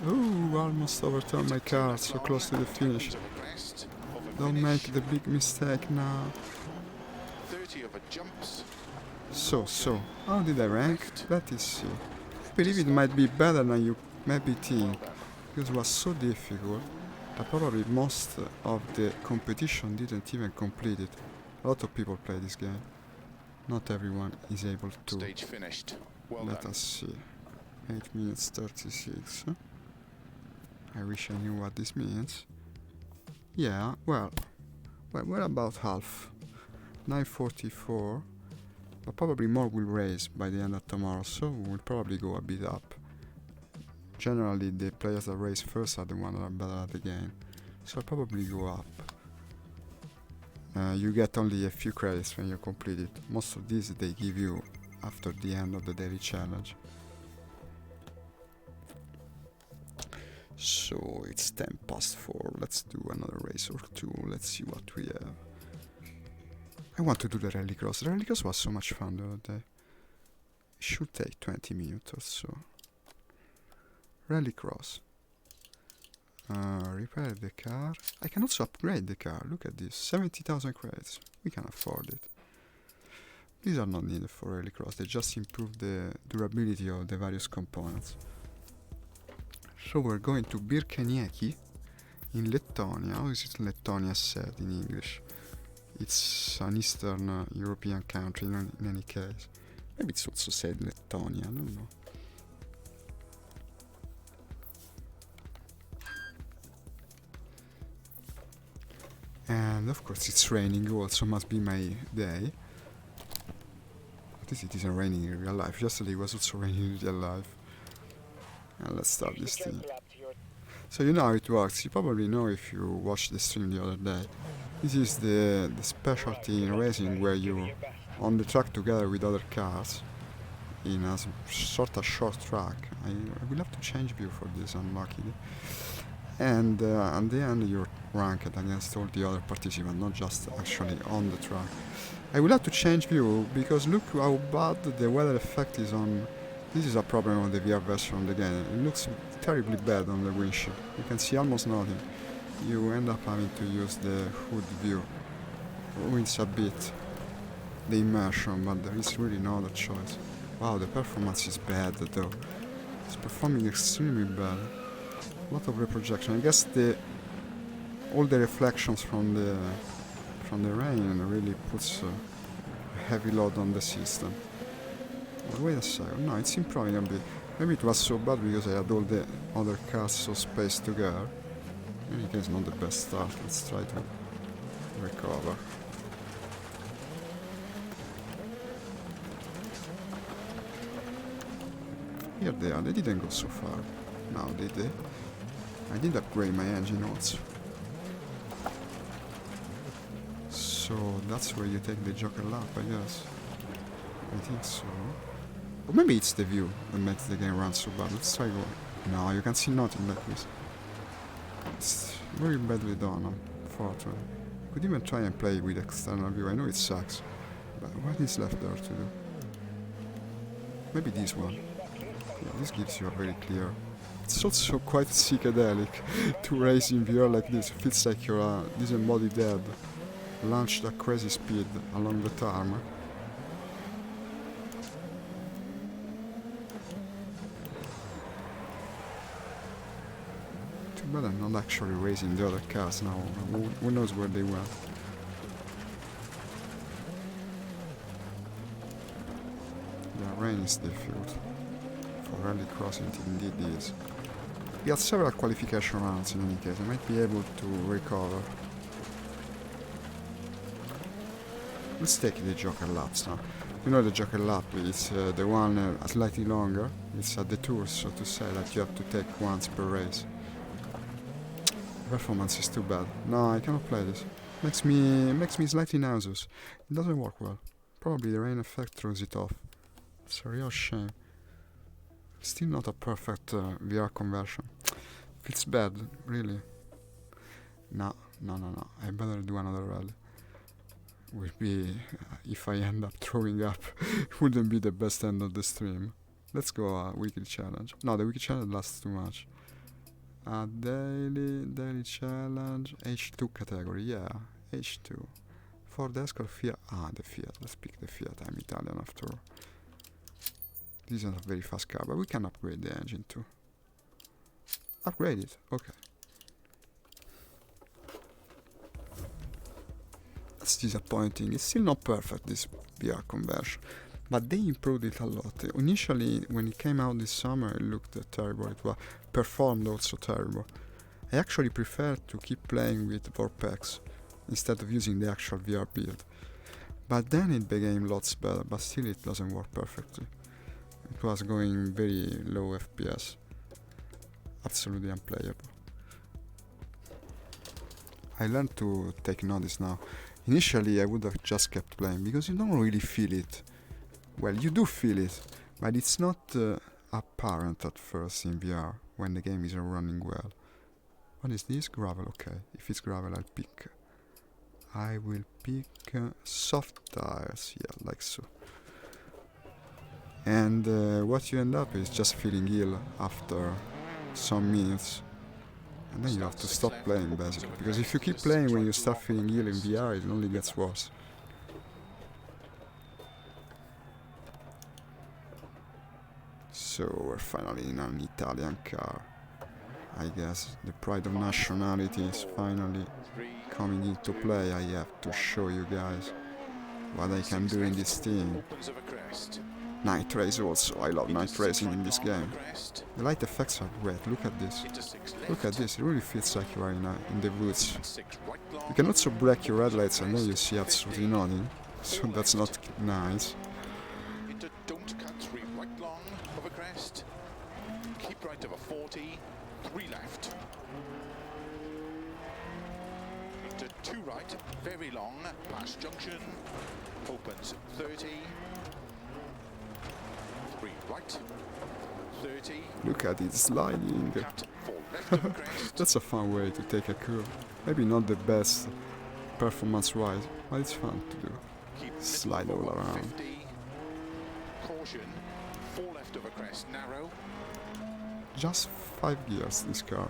Ooh, almost overturned my 2 car, left so long, close to the finish. tightens of a crest, of a Don't finish, make the big mistake now. 30 of a jumps, So, how did I rank? Let us see. I believe it might be better than you maybe think, because it was so difficult that probably most of the competition didn't even complete it. A lot of people play this game. Not everyone is able to. stage finished, well Let done. us see. 8 minutes 36. I wish I knew what this means. Yeah, well, we're about half. 9:44. But probably more will raise by the end of tomorrow, so we'll probably go a bit up. Generally, the players that race first are the ones that are better at the game, so I'll probably go up. You get only a few credits when you complete it. Most of these they give you after the end of the daily challenge. So it's 4:10. Let's do another race or two. Let's see what we have. I want to do the rallycross. The rallycross was so much fun the other day. It should take 20 minutes or so. Rallycross. Repair the car. I can also upgrade the car. Look at this. 70,000 credits. We can afford it. These are not needed for rallycross. They just improve the durability of the various components. So we're going to Birkenieki in Lettonia. How is it Lettonia said in English? It's an Eastern European country in any case. Maybe it's also said Lettonia, I don't know. And of course it's raining also, must be my day. At least it isn't raining in real life. Yesterday it was also raining in real life. And let's start this thing. So you know how it works. You probably know if you watched the stream the other day. This is the specialty in racing where you on the track together with other cars in a sort of short track. I will have to change view for this, unlucky. And at the end you're ranked against all the other participants, not just actually on the track. I will have to change view because look how bad the weather effect is on This is a problem on the VR version of the game. It looks terribly bad on the windshield. You can see almost nothing. You end up having to use the hood view. Ruins a bit the immersion, but there is really no other choice. Wow, the performance is bad though. It's performing extremely bad. A lot of reprojection. I guess all the reflections from the rain really puts a heavy load on the system. But wait a second, no, it's improving a bit. Maybe it was so bad because I had all the other cars so spaced together. In any case, not the best start. Let's try to recover. Here they are. They didn't go so far. Now did they? I did upgrade my engine also. So that's where you take the Joker lap, I guess. I think so. Or maybe it's the view that makes the game run so bad. Let's try going. No, you can see nothing like this. It's very badly done, unfortunately. Could even try and play with external view. I know it sucks, but what is left there to do? Maybe this one. Yeah, this gives you a very clear. It's also quite psychedelic to race in VR like this. It feels like you're a disembodied dead, launched at crazy speed along the tarmac. Too bad I'm not actually racing the other cars now. Who knows where they went? Yeah, rain is difficult. For rally crossing it indeed is. We had several qualification rounds in any case. I might be able to recover. Let's take the Joker laps now. You know the Joker lap is the one slightly longer. It's at the tour, so to say, that you have to take once per race. Performance is too bad. No, I cannot play this. Makes me slightly nauseous. It doesn't work well. Probably the rain effect throws it off. It's a real shame. Still not a perfect VR conversion. Feels bad, really. No. I better do another rally. Will be, if I end up throwing up, wouldn't be the best end of the stream. Let's go a weekly challenge. No, the weekly challenge lasts too much. Daily challenge, H2 category, yeah, H2. For the Escort Fiat, the Fiat, let's pick the Fiat, I'm Italian after all. This is a very fast car, but we can upgrade the engine too. Upgrade it, okay. That's disappointing. It's still not perfect, this VR conversion, but they improved it a lot. Initially, when it came out this summer, it looked terrible. It was performed also terrible. I actually prefer to keep playing with Vorpex instead of using the actual VR build. But then it became lots better, but still it doesn't work perfectly. It was going very low FPS. Absolutely unplayable. I learned to take notice now. Initially I would have just kept playing because you don't really feel it. Well, you do feel it, but it's not apparent at first in VR when the game isn't running well. What is this? Gravel, okay. If it's gravel I'll pick. I will pick soft tires, yeah, like so. And what you end up is just feeling ill after some minutes. And then you have to stop playing basically, because if you keep playing when you start feeling ill in VR, it only gets worse. So we're finally in an Italian car. I guess the pride of nationality is finally coming into play. I have to show you guys what I can do in this thing. Night race also, I love night racing in this game. The light effects are great, look at this. Look at this, it really feels like you are in the woods. You can also break your red lights and then you see absolutely nothing, so that's not nice. Into don't cut 3 right long over crest. Keep right over 40, 3 left. Into 2 right, very long, past junction. Opens 30. 3 right, 30. Look at it sliding. That's a fun way to take a curve. Maybe not the best performance-wise, but it's fun to do. Slide all around. 50. Caution, 4 left. left of a crest, narrow. Just 5 gears, this car.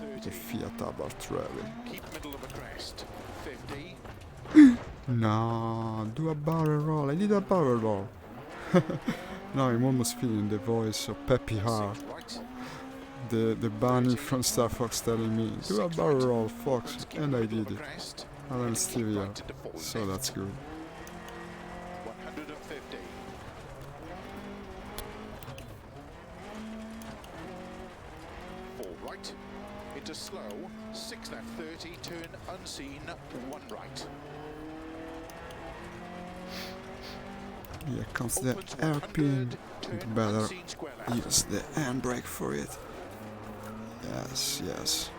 The 30. Fiat Abarth Rally. Keep middle of a crest, 50. No, do a barrel roll. I did a barrel roll. Now I'm almost feeling the voice of Peppy Hart, 6 right. the bunny from Star Fox telling me, do a 6 barrel right. roll, Fox, Opens, keep and I middle did of a it. crest, And I'm and still keep here, right into 4 so left. that's good. 150. Four right, into slow, 6 left 30, turn unseen, 1 right. Here comes the Opens hairpin. 100, turn Better unseen, square left. use the handbrake for it. Yes, yes.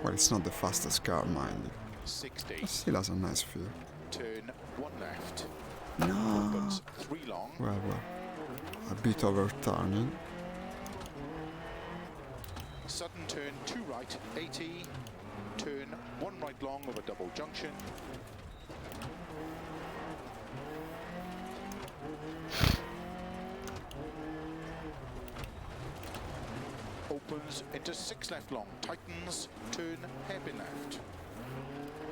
Well, it's not the fastest car, mind you. 60, It still has a nice feel. turn 1 left. No. Opens 3 long, Well, a bit over turning. sudden turn 2 right, 80, turn 1 right long of a double junction. Opens into 6 left long, tightens, turn hairpin left.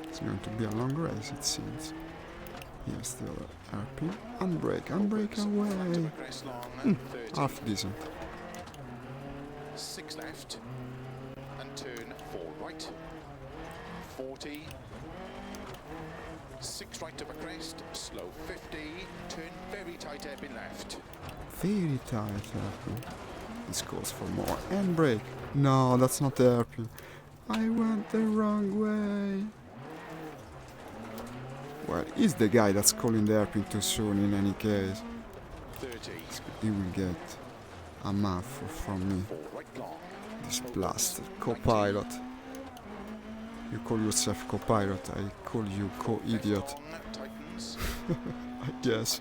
It's going to be a long race, it seems. Here's the other hairpin. Handbrake, handbrake Opens flat of away. a crest long, 30, Half decent. 6 left, and turn 4 right, 40, 6 right of a crest, slow 50, turn very tight hairpin left. Very tight hairpin. This calls for more. Handbrake. No, that's not the hairpin. I went the wrong way. Well, he's the guy that's calling the hairpin too soon in any case. 30, He will get a month from me. 4 right long, This blasted co-pilot. You call yourself co-pilot, I call you left co-idiot. long, tightens, I guess.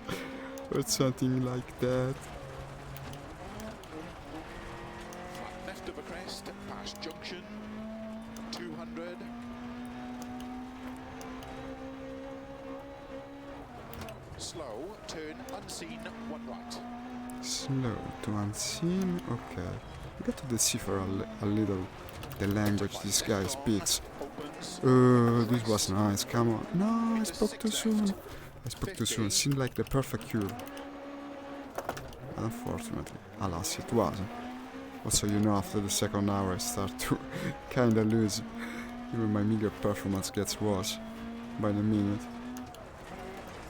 Or something like that. flat left of a crest, past junction, 200, slow, turn unseen, 1 right. Slow to unseen. Okay. We got to decipher a little the language this guy speaks. This was nice. Come on. No, I spoke too soon. I spoke too soon. Seemed like the perfect cure. Unfortunately, alas, it wasn't. Also, you know, after the second hour, I start to kinda lose. Even my meager performance gets worse by the minute.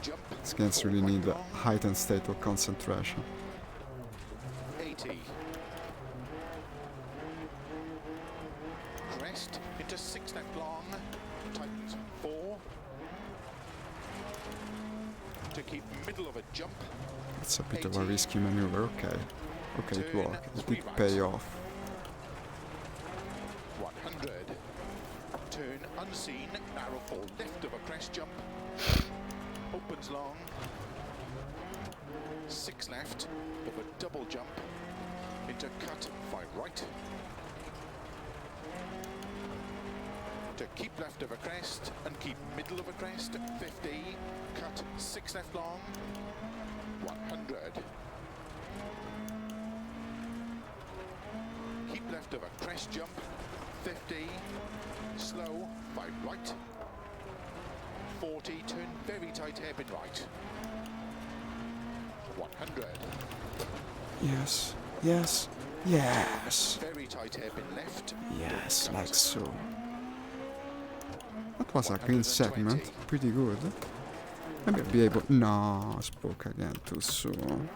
Jump, These games really need a heightened state of concentration. 80. Crest into 6 left long, tightens 4. To keep middle of a jump, It's a bit of a risky maneuver. Okay. Okay, it worked. It did pay off. 100. Turn unseen, narrow fall left of a crest jump. Opens long. 6 left of a double jump. Into cut 5 right. To keep left of a crest and keep middle of a crest, 50. Cut 6 left long. 100. Keep left of a crest jump, 50, slow, 5 right, 40, turn very tight hairpin right, 100, Yes. Yes. Yes. very tight hairpin left, Yes, like so. That was a clean segment. Pretty good. Maybe I'll be able... No, I spoke again too soon.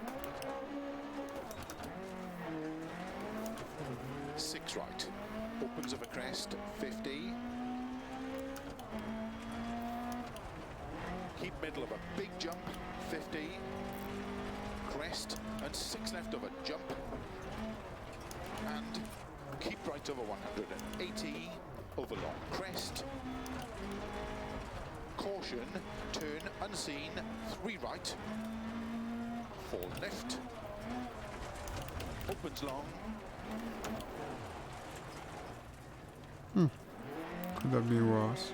6 right, opens of a crest, 50, keep middle of a big jump, 50, crest and 6 left of a jump, and keep right over 180, over long crest, caution, turn unseen, 3 right, 4 left, opens long, Could that be worse?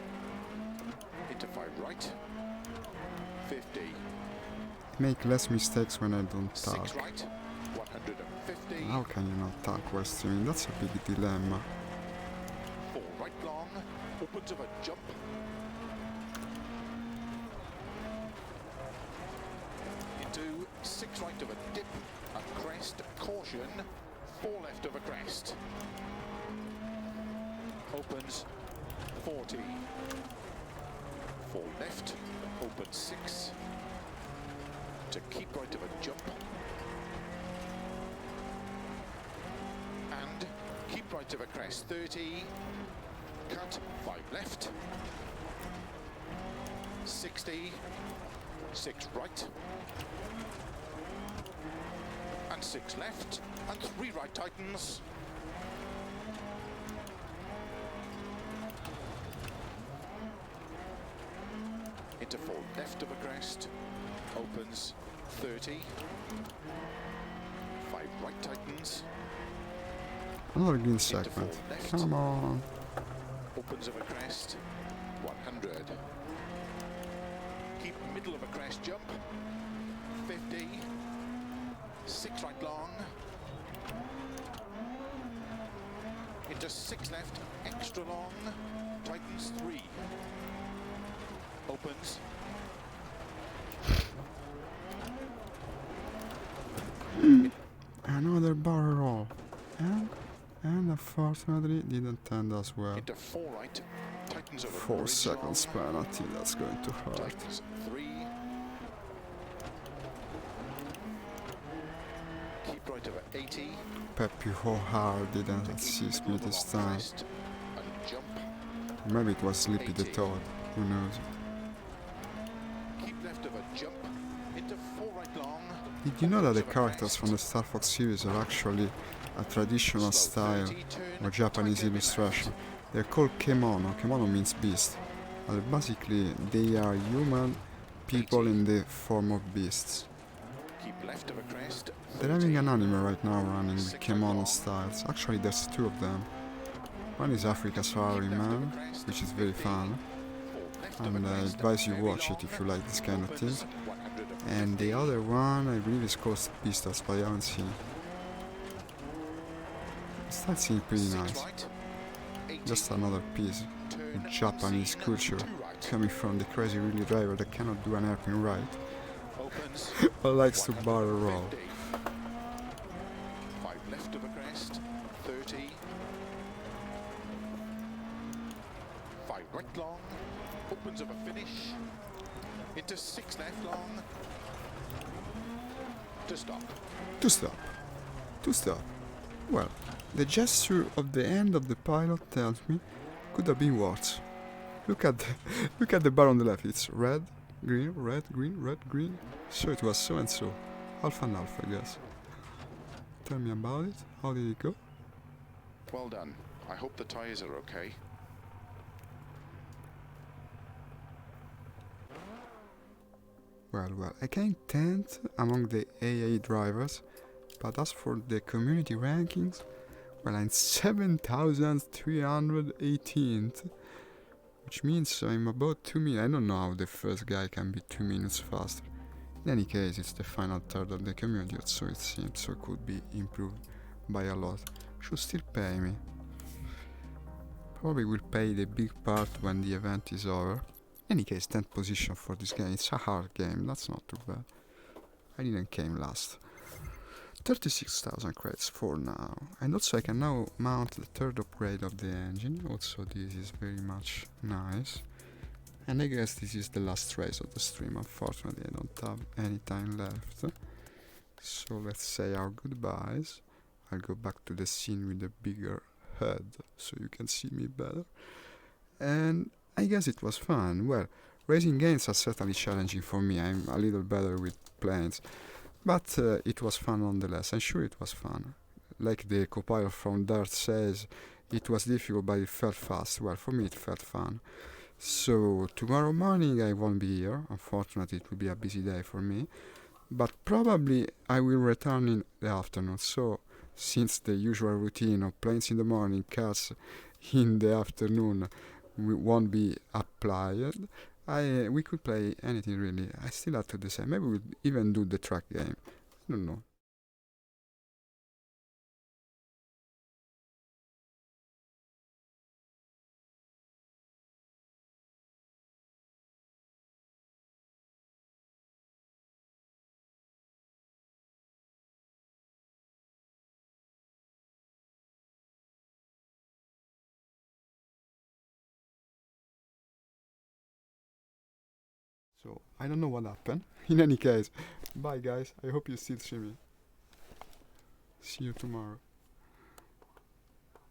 into 5 right, 50, Make less mistakes when I don't 6 talk. right, 50. How can you not talk while streaming? That's a big dilemma. 4 right long, opens of a jump. Into 6 right of a dip, a crest, caution, 4 left of a crest. Opens 40. 4 left, opens 6. To keep right of a jump. And keep right of a crest, 30. Cut, 5 left. 60. 6 right. And 6 left. And 3 right tightens. Into 4 left of a crest. Opens 30. 5 right tightens. Another green Into 4 segment. left. Come on. Opens of a crest. 100. Keep middle of a crest jump. 50. 6 right long. Into 6 left, extra long. Tightens 3. Opens. Another barrel roll. And unfortunately didn't end as well. Into 4 right. Tightens over 4 bridge seconds long. penalty, that's going to hurt. Tightens 3. Keep right over 80. Pepe Hohar didn't To keep assist middle me of a this long time. crest and jump. Maybe it was Sleepy the 80. Toad, who knows. Keep left of a jump. Into 4 right long. Did you know that the Opens of a characters crest. from the Star Fox series are actually a traditional Slow style 30, turn, or Japanese tight heavy illustration? left. They're called kemono. Kemono means beast. And basically, they are human people 80. in the form of beasts. Keep left of a crest. They're having 30. an anime right now running with 6 right kemono long. styles. Actually, there's 2 of them. One is Africa's Ferrari Keep left of a Man, crest, which is very 50. fun. 4 left of a And I crest, advise you very watch it long. if you like this kind of Opens thing. 150. And the other one, I believe, is called Beastars, but I haven't seen it. It starts seeming pretty 6 nice. right, 80. Just another piece Turn of Japanese unseen, culture 2 right. coming from the crazy wheelie driver that cannot do an hairpin right, Opens but likes to barrel roll. 150. 5 left of a crest. 30. 5 right long. Opens of a finish. Into 6 left long. To stop. To stop. To stop. Well, the gesture of the end of the pilot tells me could have been worse. Look at the, look at the bar on the left. It's red, green, red, green, red, green. So it was so and so. Half and half, I guess. Tell me about it. How did it go? Well done. I hope the tyres are okay. Well, I came 10th among the AA drivers, but as for the community rankings, well, I'm 7,318th, which means I'm about 2 minutes. I don't know how the first guy can be 2 minutes faster. In any case, it's the final third of the community, so it seems, so it could be improved by a lot. Should still pay me. Probably will pay the big part when the event is over. In any case, 10th position for this game. It's a hard game, that's not too bad. I didn't came last. 36,000 credits for now. And also I can now mount the 3rd upgrade of the engine. Also this is very much nice. And I guess this is the last race of the stream. Unfortunately I don't have any time left. So let's say our goodbyes. I'll go back to the scene with the bigger head so you can see me better. And I guess it was fun. Well, racing games are certainly challenging for me. I'm a little better with planes. But it was fun nonetheless. I'm sure it was fun. Like the co-pilot from Dart says, it was difficult but it felt fast. Well, for me it felt fun. So tomorrow morning I won't be here. Unfortunately it will be a busy day for me. But probably I will return in the afternoon. So since the usual routine of planes in the morning, cars in the afternoon won't be applied, we could play anything really. I still have to decide. Maybe we'll even do the track game. I don't know. So I don't know what happened. In any case, bye guys. I hope you still see me. See you tomorrow.